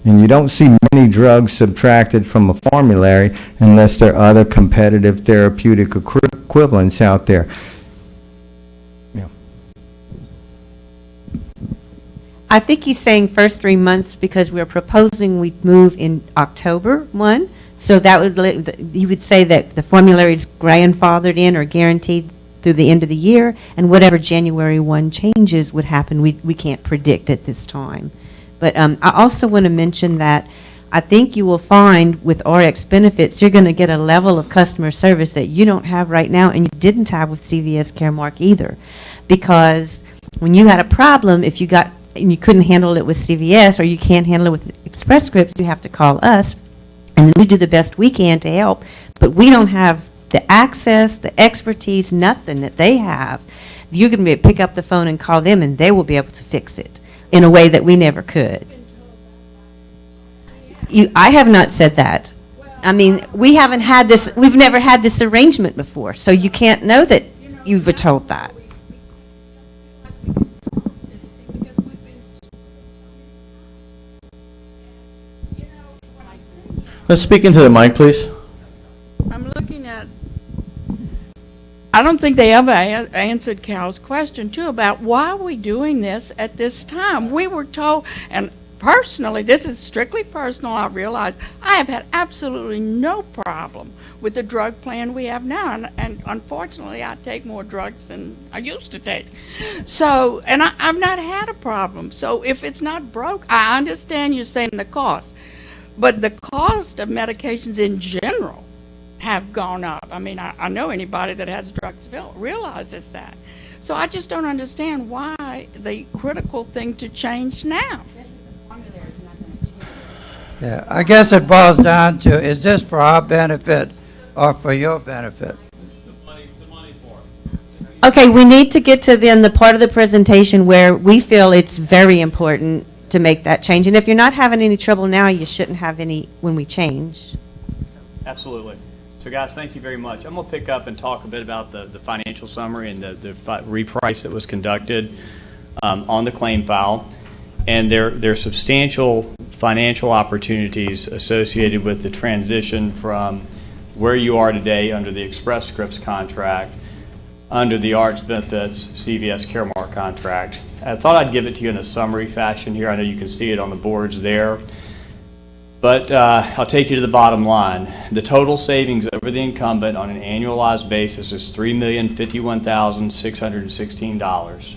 And you don't see many drugs subtracted from a formulary unless there are other competitive therapeutic equivalents out there. I think he's saying first 3 months because we're proposing we move in October 1. So that would, he would say that the formulary is grandfathered in or guaranteed through the end of the year, and whatever January 1 changes would happen, we can't predict at this time. But I also want to mention that I think you will find with RX benefits, you're going to get a level of customer service that you don't have right now, and you didn't have with CVS Caremark either. Because when you had a problem, if you got and you couldn't handle it with CVS, or you can't handle it with Express Scripts, you have to call us, and we do the best we can to help. But we don't have the access, the expertise, nothing that they have. You can pick up the phone and call them, and they will be able to fix it in a way that we never could. I have not said that. We haven't had this. We've never had this arrangement before, so you can't know that you were told that. Let's speak into the mic, please. I'm looking at, I don't think they ever answered Carol's question, too, about why are we doing this at this time? We were told, and personally, this is strictly personal, I realize, I have had absolutely no problem with the drug plan we have now, and unfortunately, I take more drugs than I used to take. So, and I've not had a problem. So if it's not broke, I understand you're saying the cost, but the cost of medications in general have gone up. I know anybody that has drugs realizes that. So I just don't understand why the critical thing to change now. Yeah, I guess it boils down to, is this for our benefit or for your benefit? Okay, we need to get to then the part of the presentation where we feel it's very important to make that change. And if you're not having any trouble now, you shouldn't have any when we change. Absolutely. So guys, thank you very much. I'm going to pick up and talk a bit about the financial summary and the reprice that was conducted on the claim file. And there are substantial financial opportunities associated with the transition from where you are today under the Express Scripts contract, under the RX Benefits CVS Caremark contract. I thought I'd give it to you in a summary fashion here. I know you can see it on the boards there. But I'll take you to the bottom line. The total savings over the incumbent on an annualized basis is $3,051,616.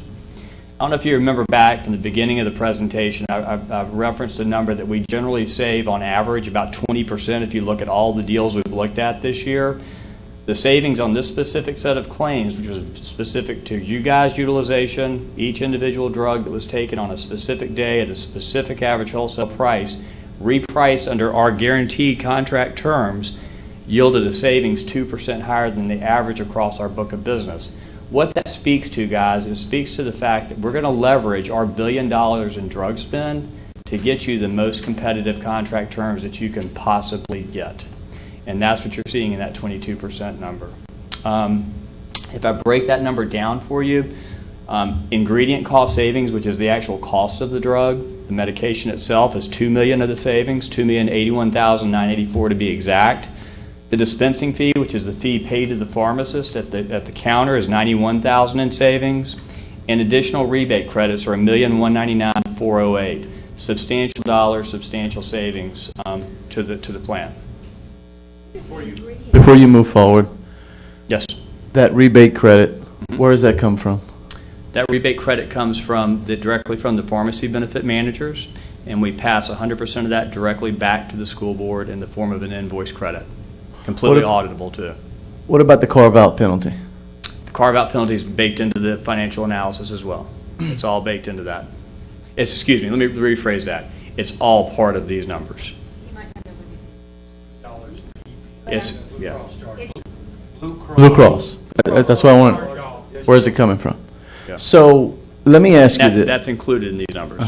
I don't know if you remember back from the beginning of the presentation, I've referenced a number that we generally save on average about 20% if you look at all the deals we've looked at this year. The savings on this specific set of claims, which was specific to you guys' utilization, each individual drug that was taken on a specific day at a specific average wholesale price, repriced under our guaranteed contract terms, yielded a savings 2% higher than the average across our book of business. What that speaks to, guys, it speaks to the fact that we're going to leverage our $1 billion in drug spend to get you the most competitive contract terms that you can possibly get. And that's what you're seeing in that 22% number. If I break that number down for you, ingredient cost savings, which is the actual cost of the drug, the medication itself is $2 million of the savings, $2,081,984 to be exact. The dispensing fee, which is the fee paid to the pharmacist at the counter, is $91,000 in savings, and additional rebate credits are $1,199,408. Substantial dollars, substantial savings to the plan. Before you move forward, Yes. that rebate credit, where does that come from? That rebate credit comes directly from the pharmacy benefit managers, and we pass 100% of that directly back to the school board in the form of an invoice credit. Completely auditable, too. What about the carve-out penalty? The carve-out penalty is baked into the financial analysis as well. It's all baked into that. Excuse me, let me rephrase that. It's all part of these numbers. Yeah. Blue Cross. That's what I want. Where's it coming from? Yeah. So let me ask you this. That's included in these numbers.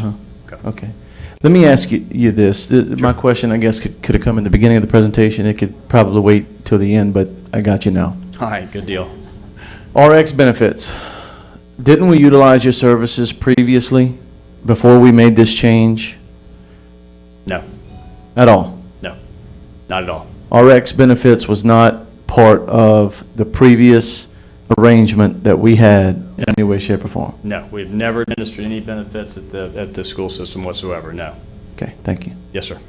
Okay. Let me ask you this. My question, I guess, could have come in the beginning of the presentation. It could probably wait till the end, but I got you now. All right, good deal. RX benefits. Didn't we utilize your services previously before we made this change No, at all? no, not at all. RX benefits was not part of the previous arrangement that we had in any way, shape, or form? No, we've never administered any benefits at the school system whatsoever, no. Okay, thank you. Yes, sir.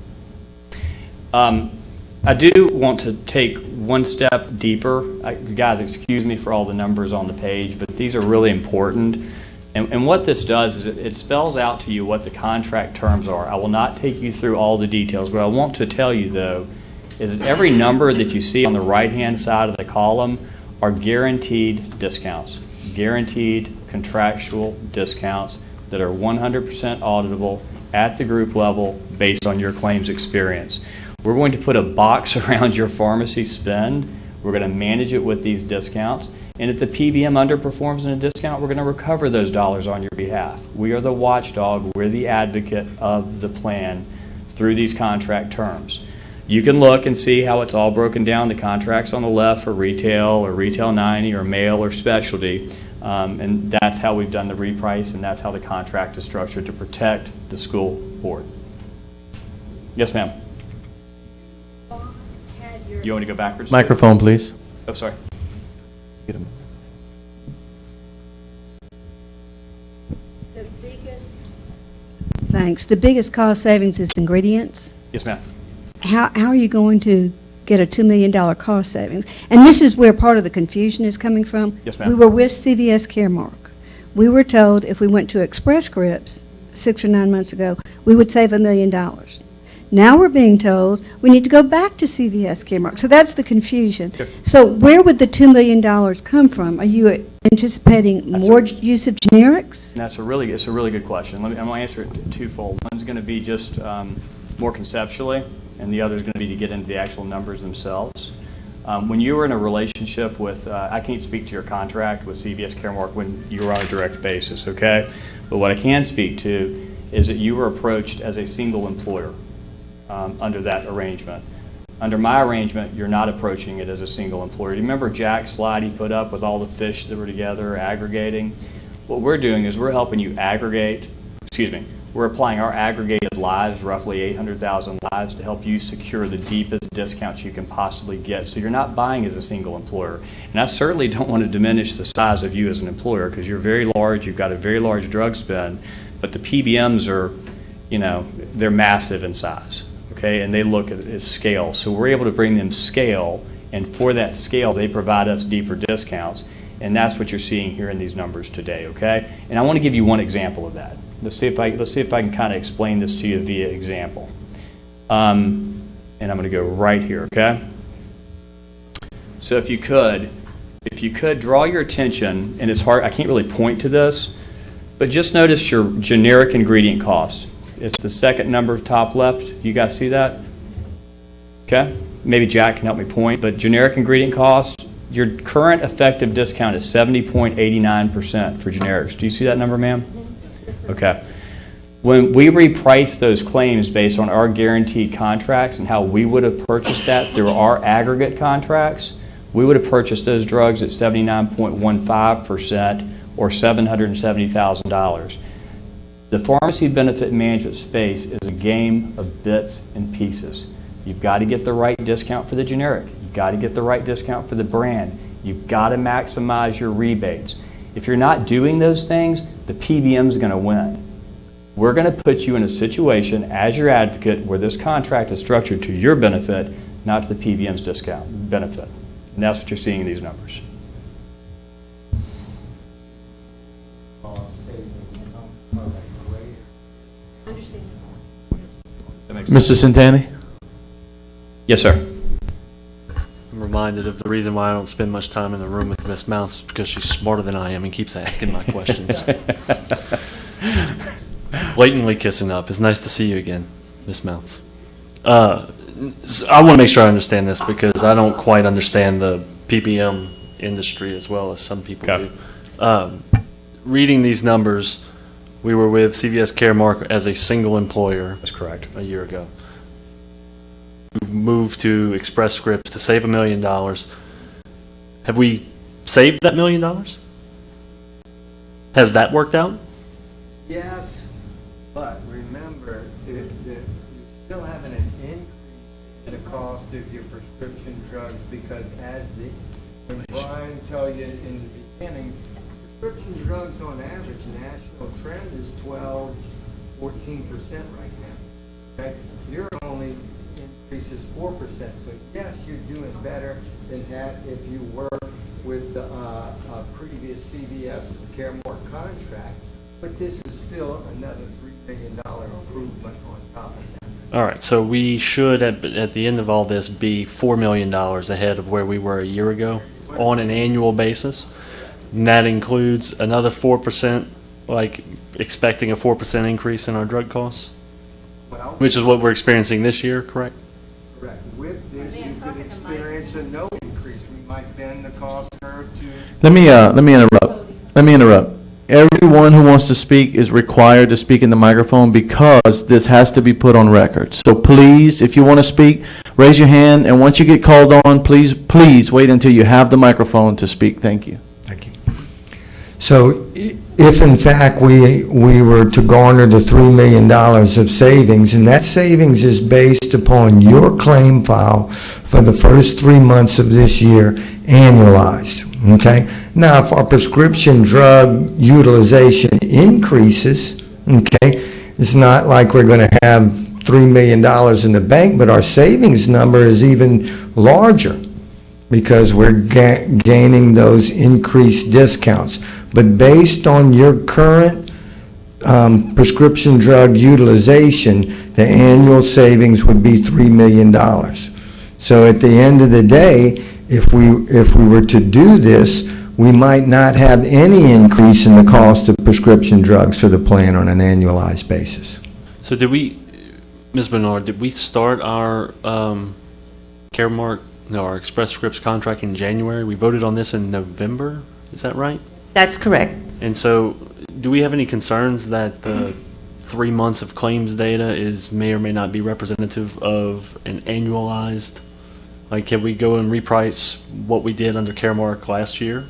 I do want to take one step deeper. Guys, excuse me for all the numbers on the page, but these are really important. And what this does is it spells out to you what the contract terms are. I will not take you through all the details. What I want to tell you, though, is that every number that you see on the right-hand side of the column are guaranteed discounts, guaranteed contractual discounts that are 100% auditable at the group level based on your claims experience. We're going to put a box around your pharmacy spend. We're going to manage it with these discounts. And if the PBM underperforms in a discount, we're going to recover those dollars on your behalf. We are the watchdog. We're the advocate of the plan through these contract terms. You can look and see how it's all broken down. The contracts on the left for retail or retail 90 or mail or specialty. And that's how we've done the reprice, and that's how the contract is structured to protect the school board. Yes, ma'am. You want me to go backwards? Microphone, please. Oh, sorry. Get him. Thanks. The biggest cost savings is ingredients. Yes, ma'am. How are you going to get a $2 million cost savings? And this is where part of the confusion is coming from. Yes, ma'am. We were with CVS Caremark. We were told if we went to Express Scripts 6 or 9 months ago, we would save $1 million. Now we're being told we need to go back to CVS Caremark. So that's the confusion. Okay. So where would the $2 million come from? Are you anticipating more use of generics? It's a really good question. I'm going to answer it twofold. One's going to be just more conceptually, and the other is going to be to get into the actual numbers themselves. When you were in a relationship with, I can't speak to your contract with CVS Caremark when you were on a direct basis, okay? But what I can speak to is that you were approached as a single employer under that arrangement. Under my arrangement, you're not approaching it as a single employer. Do you remember Jack's slide he put up with all the fish that were together, aggregating? What we're doing is we're helping you aggregate, we're applying our aggregated lives, roughly 800,000 lives, to help you secure the deepest discounts you can possibly get. So you're not buying as a single employer. And I certainly don't want to diminish the size of you as an employer, because you're very large, you've got a very large drug spend, but the PBMs are, they're massive in size, okay? And they look at scale. So we're able to bring them scale, and for that scale, they provide us deeper discounts. And that's what you're seeing here in these numbers today, okay? And I want to give you one example of that. Let's see if I can kind of explain this to you via example. And I'm going to go right here, okay? So if you could draw your attention, and it's hard, I can't really point to this, but just notice your generic ingredient cost. It's the second number top left. You guys see that? Okay? Maybe Jack can help me point, but generic ingredient cost, your current effective discount is 70.89% for generics. Do you see that number, ma'am? Okay. When we reprice those claims based on our guaranteed contracts and how we would have purchased that through our aggregate contracts, we would have purchased those drugs at 79.15% or $770,000. The pharmacy benefit management space is a game of bits and pieces. You've got to get the right discount for the generic. You've got to get the right discount for the brand. You've got to maximize your rebates. If you're not doing those things, the PBM is going to win. We're going to put you in a situation as your advocate where this contract is structured to your benefit, not to the PBM's discount benefit. And that's what you're seeing in these numbers. Mr. Santani? Yes, sir. I'm reminded of the reason why I don't spend much time in the room with Miss Mounts, because she's smarter than I am and keeps asking my questions. Blatantly kissing up. It's nice to see you again, Miss Mounts. I want to make sure I understand this because I don't quite understand the PBM industry as well as some people do. Reading these numbers, we were with CVS Caremark as a single employer. That's correct. A year ago. We moved to Express Scripts to save $1 million. Have we saved that $1 million? Has that worked out? Yes, but remember, you still having an increase in the cost of your prescription drugs because when Brian told you in the beginning, prescription drugs on average, national trend is 12, 14% right now. Okay? Your only increase is 4%. So yes, you're doing better than that if you were with the previous CVS Caremark contract. But this is still another $3 million improvement on top of that. All right, so we should, at the end of all this, be $4 million ahead of where we were a year ago on an annual basis. And that includes another 4%, like expecting a 4% increase in our drug costs, which is what we're experiencing this year, correct? Correct. With this, you could experience a no increase. We might bend the cost curve to... Let me interrupt. Everyone who wants to speak is required to speak in the microphone because this has to be put on record. So please, if you want to speak, raise your hand, and once you get called on, please wait until you have the microphone to speak. Thank you. Thank you. So if in fact we were to garner the $3 million of savings, and that savings is based upon your claim file for the first 3 months of this year, annualized, okay? Now, if our prescription drug utilization increases, okay, it's not like we're going to have $3 million in the bank, but our savings number is even larger because we're gaining those increased discounts. But based on your current prescription drug utilization, the annual savings would be $3 million. So at the end of the day, if we were to do this, we might not have any increase in the cost of prescription drugs for the plan on an annualized basis. So did we, Ms. Bernard, did we start our our Express Scripts contract in January? We voted on this in November, is that right? That's correct. And so do we have any concerns that the 3 months of claims data may or may not be representative of an annualized? Like, can we go and reprice what we did under Caremark last year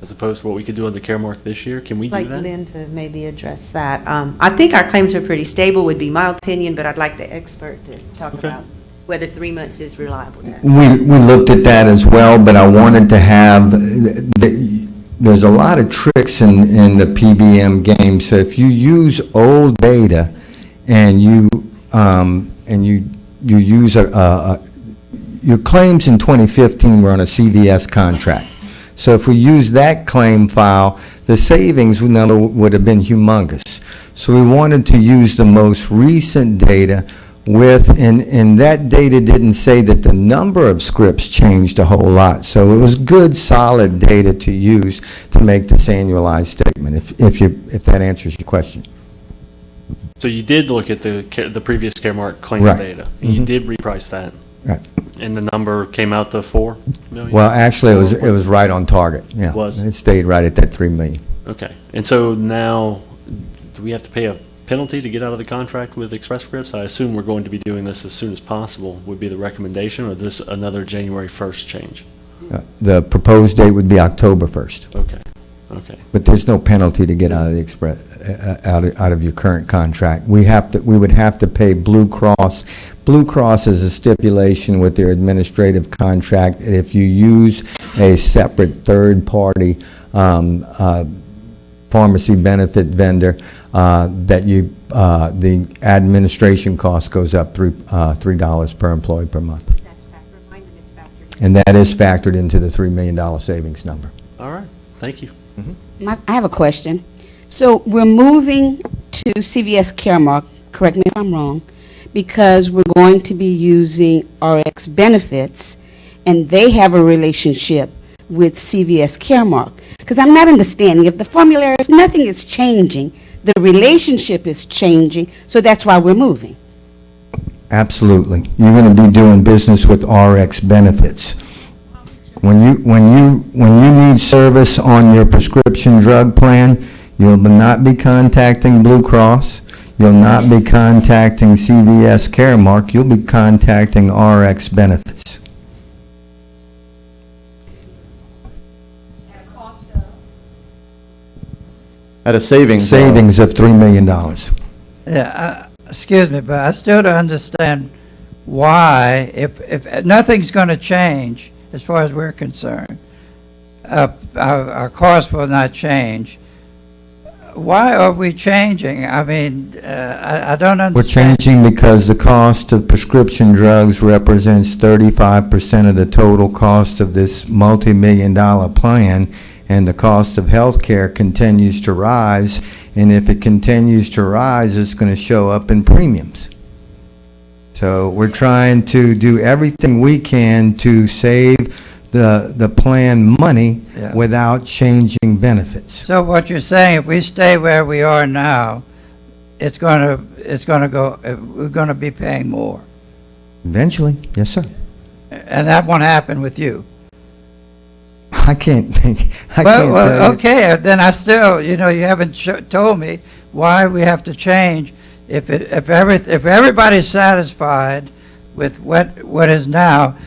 as opposed to what we could do under Caremark this year? Can we do Like that? Lynn to maybe address that. I think our claims are pretty stable, would be my opinion, but I'd like the expert to talk about whether 3 months is reliable. We looked at that as well, but I wanted to have, there's a lot of tricks in the PBM game. So if you use old data and you use your claims in 2015 were on a CVS contract. So if we use that claim file, the savings number would have been humongous. So we wanted to use the most recent data and that data didn't say that the number of scripts changed a whole lot. So it was good, solid data to use to make this annualized statement, if that answers your question. So you did look at the previous Caremark claims data, and you did reprice that. Right. And the number came out to $4 million? Well, actually, it was right on target. Yeah. It was? It stayed right at that $3 million. Okay. And so now, do we have to pay a penalty to get out of the contract with Express Scripts? I assume we're going to be doing this as soon as possible, would be the recommendation, or this another January 1st change? The proposed date would be October 1st. Okay, okay. But there's no penalty to get out of the express, out of your current contract. We would have to pay Blue Cross. Blue Cross is a stipulation with their administrative contract. And if you use a separate third-party pharmacy benefit vendor, the administration cost goes up $3 per employee per month. And that is factored into the $3 million savings number. All right, thank you. I have a question. So we're moving to CVS Caremark, correct me if I'm wrong, because we're going to be using RX benefits, and they have a relationship with CVS Caremark. Because I'm not understanding, if the formularies, nothing is changing, the relationship is changing, so that's why we're moving. Absolutely. You're going to be doing business with RX benefits. When you need service on your prescription drug plan, you'll not be contacting Blue Cross. You'll not be contacting CVS Caremark. You'll be contacting RX benefits. At a savings. Savings of $3 million. Yeah, excuse me, but I still don't understand why, if nothing's going to change, as far as we're concerned, our cost will not change. Why are we changing? I mean, I don't understand. We're changing because the cost of prescription drugs represents 35% of the total cost of this multi-million-dollar plan, and the cost of health care continues to rise, and if it continues to rise, it's going to show up in premiums. So we're trying to do everything we can to save the plan money without changing benefits. So what you're saying, if we stay where we are now, it's going to go, we're going to be paying more. Eventually, yes, sir. And that won't happen with you. I can't tell you. Okay, then I still, you haven't told me why we have to change. If everybody's satisfied with what is now,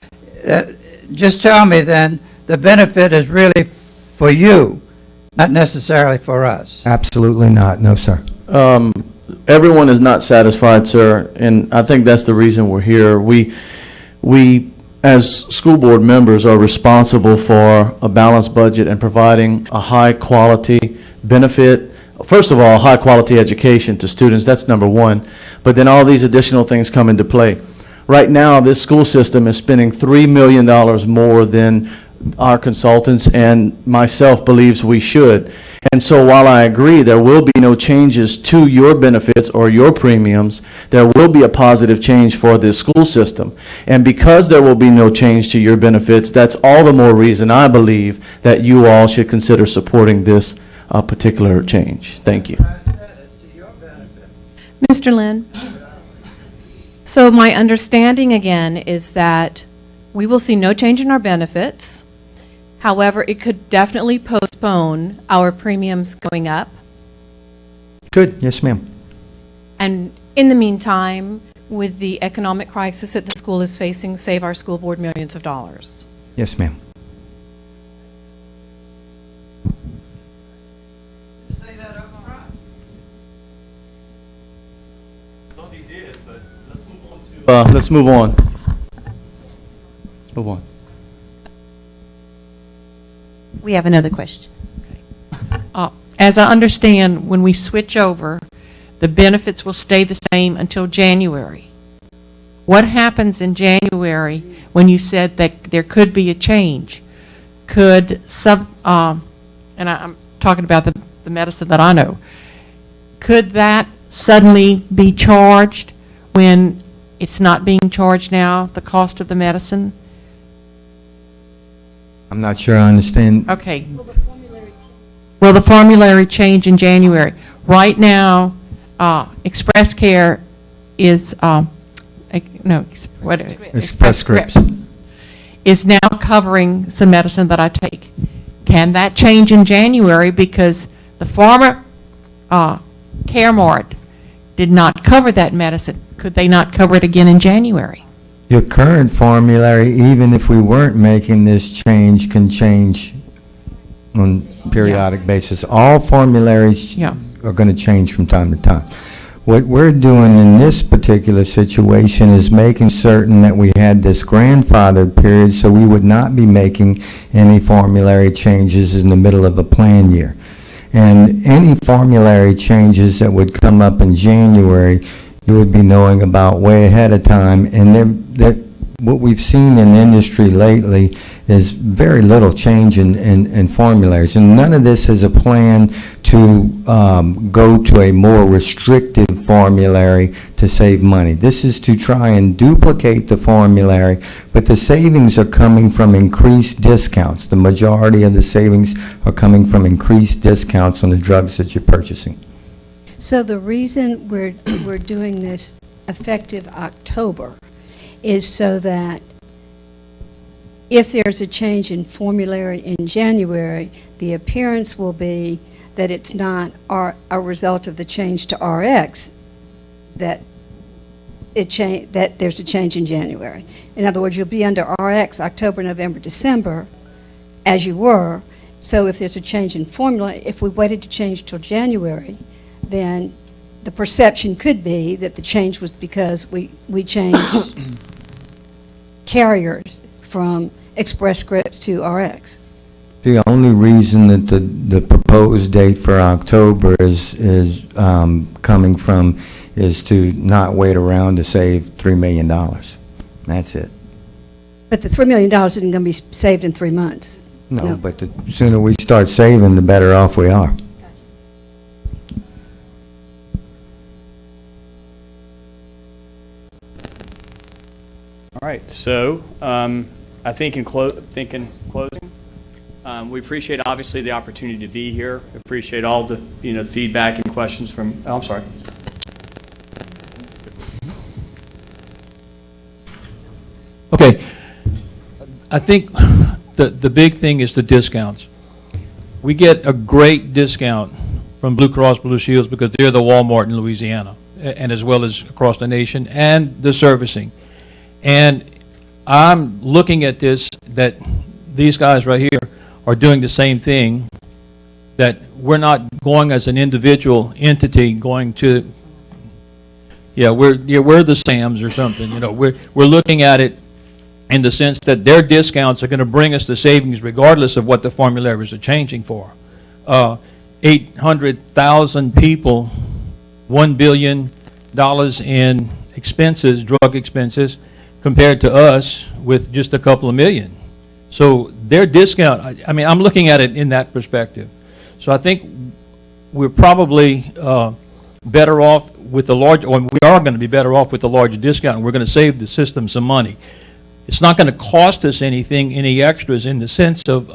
just tell me then the benefit is really for you, not necessarily for us. Absolutely not, no, sir. Everyone is not satisfied, sir, and I think that's the reason we're here. We as school board members are responsible for a balanced budget and providing a high-quality benefit. First of all, high-quality education to students, that's number one, but then all these additional things come into play. Right now, this school system is spending $3 million more than our consultants and myself believes we should. And so while I agree there will be no changes to your benefits or your premiums, there will be a positive change for this school system. And because there will be no change to your benefits, that's all the more reason I believe that you all should consider supporting this particular change. Thank you. Mr. Lynn? So my understanding again is that we will see no change in our benefits. However, it could definitely postpone our premiums going up. Good, yes, ma'am. And in the meantime, with the economic crisis that the school is facing, save our school board millions of dollars. Yes, ma'am. Say that up front. Well, he did, but let's move on to... let's move on. Move on. We have another question. As I understand, when we switch over, the benefits will stay the same until January. What happens in January when you said that there could be a change? Could and I'm talking about the medicine that I know, could that suddenly be charged when it's not being charged now, the cost of the medicine? I'm not sure I understand. Okay. Will the formulary change in January? Right now, Express Care is, Express Scripts is now covering some medicine that I take. Can that change in January because the former Care Mart did not cover that medicine, could they not cover it again in January? Your current formulary, even if we weren't making this change, can change on periodic basis. All formularies Yeah. are going to change from time to time. What we're doing in this particular situation is making certain that we had this grandfathered period so we would not be making any formulary changes in the middle of a plan year. And any formulary changes that would come up in January, you would be knowing about way ahead of time. And what we've seen in the industry lately is very little change in formularies. And none of this is a plan to go to a more restrictive formulary to save money. This is to try and duplicate the formulary, but the savings are coming from increased discounts. The majority of the savings are coming from increased discounts on the drugs that you're purchasing. So the reason we're doing this effective October is so that if there's a change in formulary in January, the appearance will be that it's not a result of the change to RX, that there's a change in January. In other words, you'll be under RX October, November, December, as you were. So if there's a change in formula, if we waited to change till January, then the perception could be that the change was because we changed carriers from Express Scripts to RX. The only reason that the proposed date for October is coming from is to not wait around to save $3 million. That's it. But the $3 million isn't going to be saved in 3 months. No, but the sooner we start saving, the better off we are. All right, so I think in closing, we appreciate obviously the opportunity to be here. Appreciate all the feedback and questions from. Oh, I'm sorry. Okay, I think the big thing is the discounts. We get a great discount from Blue Cross Blue Shields because they're the Walmart in Louisiana, and as well as across the nation, and the servicing. And I'm looking at this, that these guys right here are doing the same thing, that we're not going as an individual entity going to, we're the Sams or something, we're looking at it in the sense that their discounts are going to bring us the savings regardless of what the formularies are changing for. 800,000 people, $1 billion in expenses, drug expenses, compared to us with just a couple of million. So their discount, I mean, I'm looking at it in that perspective. So I think we're probably better off with the large, or we are going to be better off with the larger discount, and we're going to save the system some money. It's not going to cost us anything, any extras, in the sense of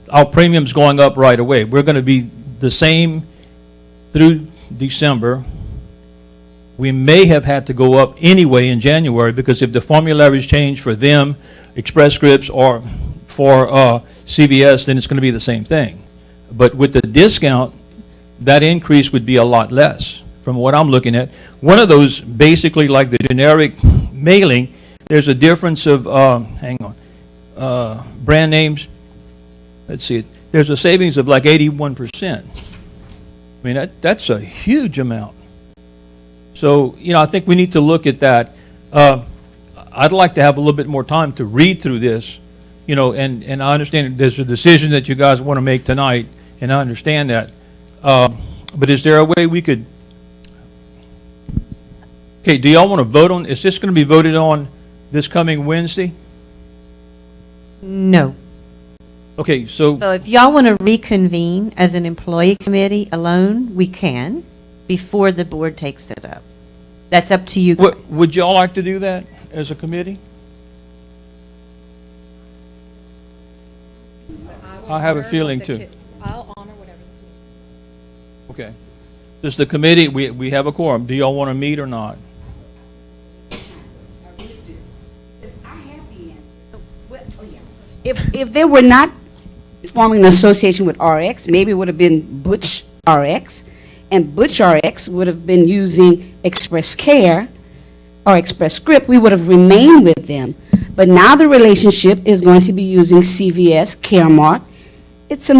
our premiums going up right away. We're going to be the same through December. We may have had to go up anyway in January, because if the formularies change for them, Express Scripts, or for CVS, then it's going to be the same thing. But with the discount, that increase would be a lot less from what I'm looking at. One of those, basically like the generic mailing, there's a difference of, brand names. Let's see, there's a savings of like 81%. I mean, that's a huge amount. So, I think we need to look at that. I'd like to have a little bit more time to read through this, and I understand there's a decision that you guys want to make tonight, and I understand that. But is there a way we could, okay, do y'all want to vote on, is this going to be voted on this coming Wednesday? No. Okay, so if y'all want to reconvene as an employee committee alone, we can, before the board takes it up. That's up to you guys. would y'all like to do that as a committee? I have a feeling too. I'll honor whatever. Okay. Does the committee, we have a quorum, do y'all want to meet or not? If they were not forming an association with RX, maybe it would have been Butch RX, and Butch RX would have been using Express Care or Express Script, we would have remained with them. But now the relationship is going to be using CVS, Caremark. It's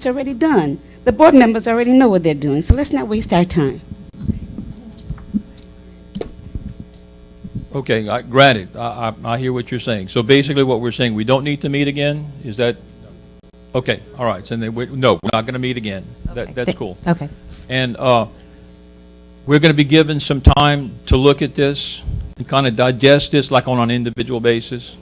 already done. The board members already know what they're doing, so let's not waste our time. Okay, granted, I hear what you're saying. So basically what we're saying, we don't need to meet again? Is that, okay, all right, so then no, we're not going to meet again. That's cool. Okay. And we're going to be given some time to look at this and kind of digest this like on an individual basis.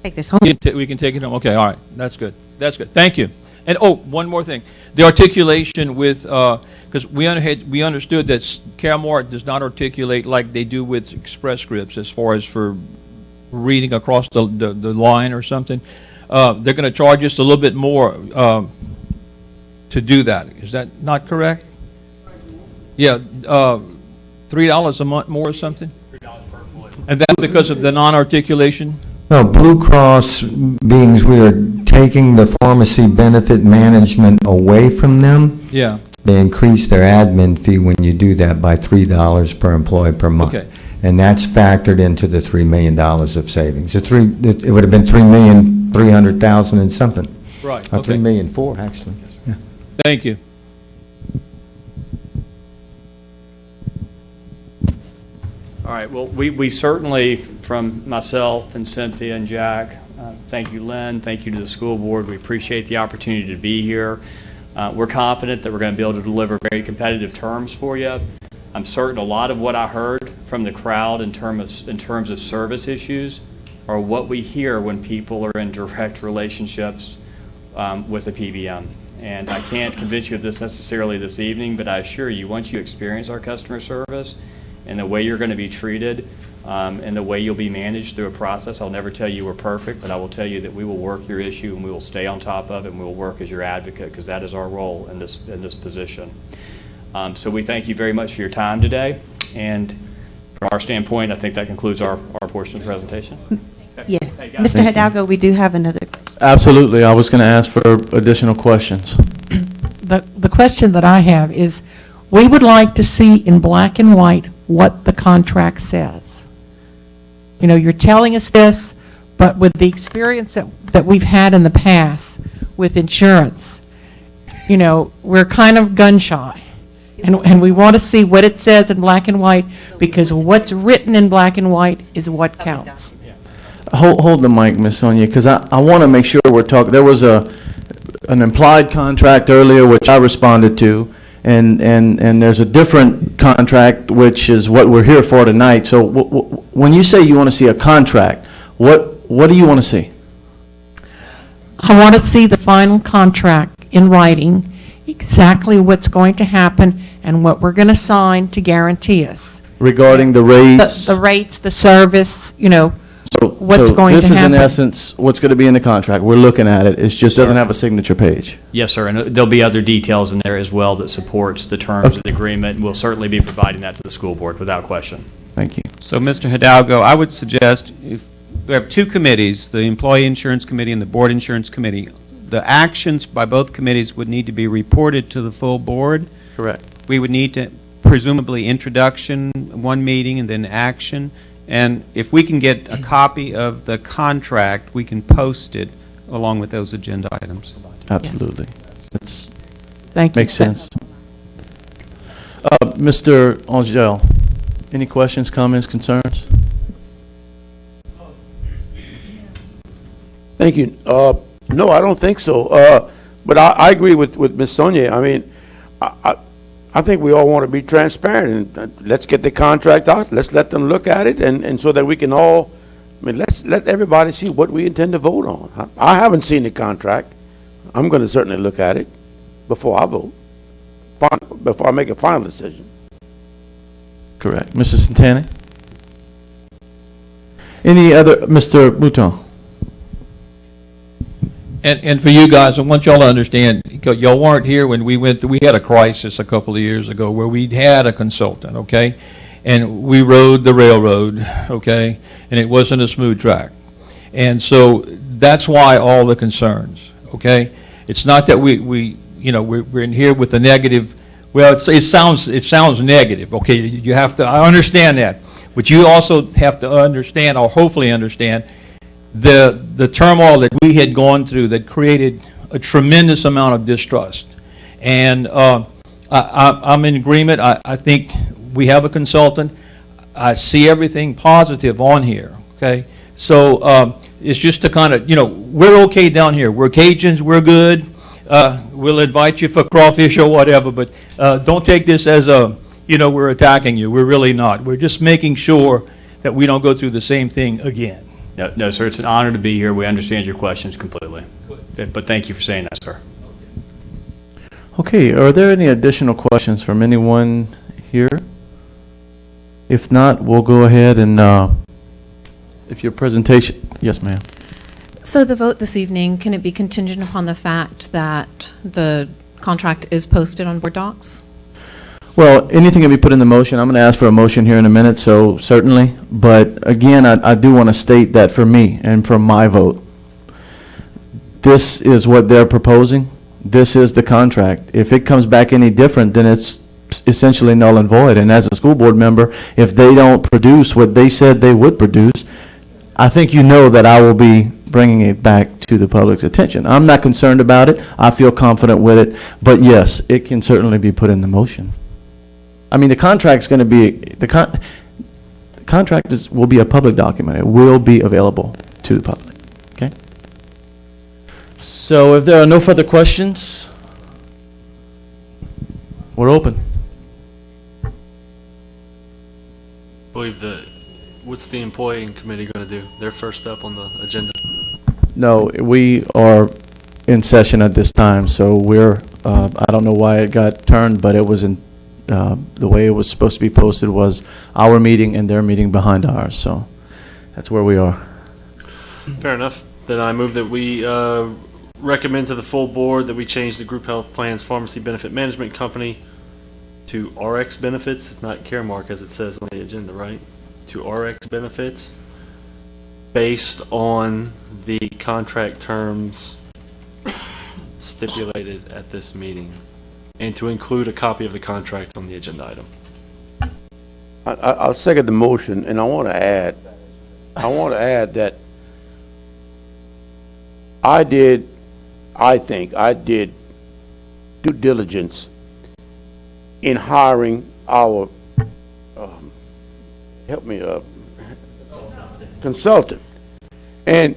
Take this home. We can take it home. Okay, all right, that's good. That's good. Thank you. And one more thing, the articulation with, because we understood that Caremark does not articulate like they do with Express Scripts as far as for reading across the line or something. They're going to charge us a little bit more to do that. Is that not correct? Yeah, $3 a month more or something? $3 per employee. And that's because of the non-articulation? No, Blue Cross, being we are taking the pharmacy benefit management away from them, Yeah. they increase their admin fee when you do that by $3 per employee per month. Okay. And that's factored into the $3 million of savings. It would have been $3,300,000 and something. Right, Or okay. $3,400,000, actually. Yeah. Thank you. All right, well, we certainly, from myself and Cynthia and Jack, thank you, Lynn, thank you to the school board. We appreciate the opportunity to be here. We're confident that we're going to be able to deliver very competitive terms for you. I'm certain a lot of what I heard from the crowd in terms of service issues are what we hear when people are in direct relationships with a PBM. And I can't convince you of this necessarily this evening, but I assure you, once you experience our customer service and the way you're going to be treated and the way you'll be managed through a process, I'll never tell you we're perfect, but I will tell you that we will work your issue and we will stay on top of it and we will work as your advocate because that is our role in this position. So we thank you very much for your time today. And from our standpoint, I think that concludes our portion of the presentation. Yeah. Mr. Hidalgo, we do have another. Absolutely. I was going to ask for additional questions. The question that I have is, we would like to see in black and white what the contract says. You know, you're telling us this, but with the experience that we've had in the past with insurance, you know, we're kind of gun shy. And we want to see what it says in black and white, because what's written in black and white is what counts. Hold the mic, Ms. Sonia, because I want to make sure we're talking. There was an implied contract earlier, which I responded to, and there's a different contract, which is what we're here for tonight. So when you say you want to see a contract, what do you want to see? I want to see the final contract in writing, exactly what's going to happen and what we're going to sign to guarantee us. Regarding the rates? The rates, the service, you know, what's going to This is in happen. essence what's going to be in the contract. We're looking at it. It just doesn't have a signature page. Yes, sir, and there'll be other details in there as well that supports the terms of the agreement. We'll certainly be providing that to the school board without question. Thank you. So, Mr. Hidalgo, I would suggest, if we have two committees, the Employee Insurance Committee and the Board Insurance Committee, the actions by both committees would need to be reported to the full board. Correct. We would need to, presumably, introduction, one meeting, and then action. And if we can get a copy of the contract, we can post it along with those agenda items. Absolutely. That's Thank you. makes sense. Mr. Angel, any questions, comments, concerns? Thank you. No, I don't think so. But I agree with Ms. Sonia. I mean, I think we all want to be transparent, and let's get the contract out. Let's let them look at it, and so that we can all, I mean, let's let everybody see what we intend to vote on. I haven't seen the contract. I'm going to certainly look at it before I vote, before I make a final decision. Correct. Mr. Santana? Any other, Mr. Mouton? And for you guys, I want y'all to understand, y'all weren't here when we had a crisis a couple of years ago where we had a consultant, okay? And we rode the railroad, okay? And it wasn't a smooth track. And so that's why all the concerns, okay? It's not that we're in here with a negative Well, it sounds negative, okay? You have to, I understand that. But you also have to understand, or hopefully understand, the turmoil that we had gone through that created a tremendous amount of distrust. And I'm in agreement. I think we have a consultant. I see everything positive on here, okay? So it's just to kind of, we're okay down here. We're Cajuns, we're good. We'll invite you for crawfish or whatever, but don't take this as we're attacking you. We're really not. We're just making sure that we don't go through the same thing again. No, sir, it's an honor to be here. We understand your questions completely. But thank you for saying that, sir. Okay, are there any additional questions from anyone here? If not, we'll go ahead and, if your presentation, yes, ma'am. So the vote this evening, can it be contingent upon the fact that the contract is posted on board docs? Well, anything can be put in the motion. I'm going to ask for a motion here in a minute, so certainly. But again, I do want to state that for me and for my vote, this is what they're proposing. This is the contract. If it comes back any different, then it's essentially null and void. And as a school board member, if they don't produce what they said they would produce, I think you know that I will be bringing it back to the public's attention. I'm not concerned about it. I feel confident with it. But yes, it can certainly be put in the motion. I mean, the contract's going to be, the contract will be a public document. It will be available to the public, okay? So if there are no further questions, we're open. What's the employee committee going to do? They're first up on the agenda. No, we are in session at this time, so we're, I don't know why it got turned, but it was in, the way it was supposed to be posted was our meeting and their meeting behind ours, so that's where we are. Fair enough. Then I move that we recommend to the full board that we change the group health plans pharmacy benefit management company to RX benefits, not Caremark as it says on the agenda, right? To RX benefits based on the contract terms stipulated at this meeting, and to include a copy of the contract on the agenda item. I'll second the motion, and I want to add that I think I did due diligence in hiring our, consultant. And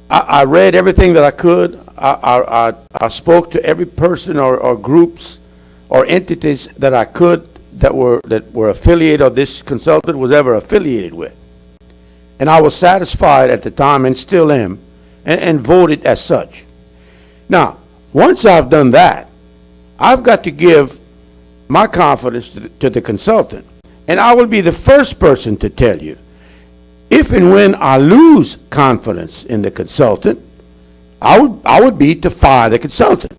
I read everything that I could. I spoke to every person or groups or entities that I could that were affiliated or this consultant was ever affiliated with. And I was satisfied at the time and still am and voted as such. Now, once I've done that, I've got to give my confidence to the consultant. And I will be the first person to tell you, if and when I lose confidence in the consultant, I would be to fire the consultant.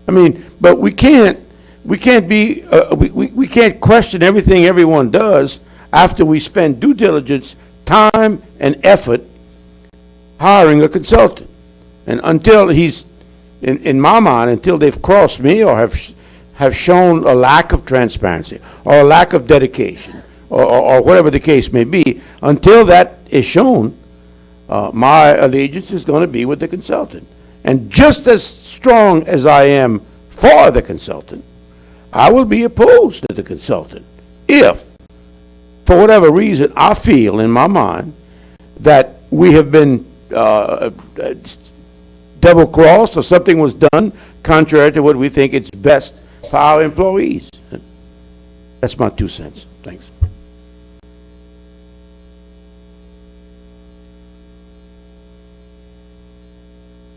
I mean, but we can't question everything everyone does after we spend due diligence, time, and effort hiring a consultant. And until he's, in my mind, until they've crossed me or have shown a lack of transparency or a lack of dedication or whatever the case may be, until that is shown, my allegiance is going to be with the consultant. And just as strong as I am for the consultant, I will be opposed to the consultant if, for whatever reason, I feel in my mind that we have been double-crossed or something was done contrary to what we think is best for our employees. That's my 2 cents. Thanks.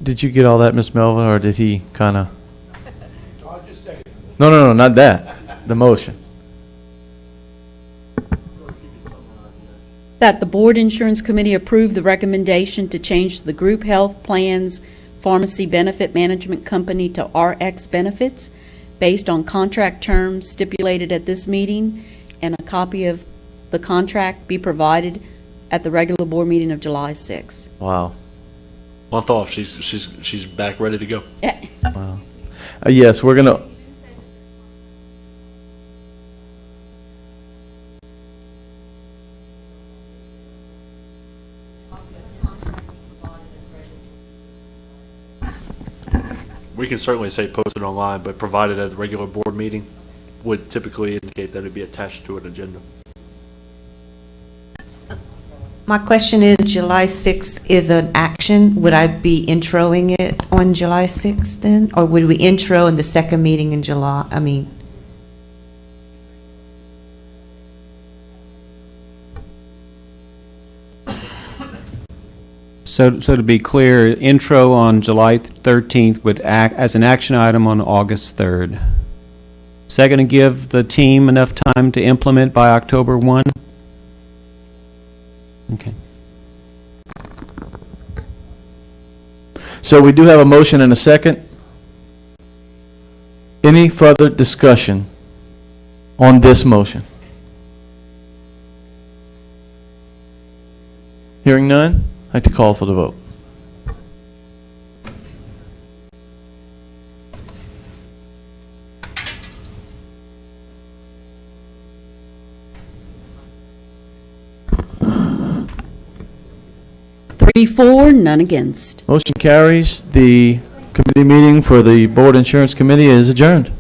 Did you get all that, Ms. Melva, or did he kind of? No, not that. The motion. That the Board Insurance Committee approve the recommendation to change the group health plans pharmacy benefit management company to RX benefits based on contract terms stipulated at this meeting, and a copy of the contract be provided at the regular board meeting of July 6th. Wow. Month off. She's back ready to go. Yeah. Wow. Yes, we're gonna. We can certainly say posted online, but provided at the regular board meeting would typically indicate that it'd be attached to an agenda. My question is, July 6th is an action. Would I be introing it on July 6th then? Or would we intro in the second meeting in July? I mean, So to be clear, intro on July 13th would act as an action item on August 3rd. Is that going to give the team enough time to implement by October 1? Okay. So we do have a motion and a second. Any further discussion on this motion? Hearing none, I'd like to call for the vote. Three for, none against. Motion carries. The committee meeting for the Board Insurance Committee is adjourned.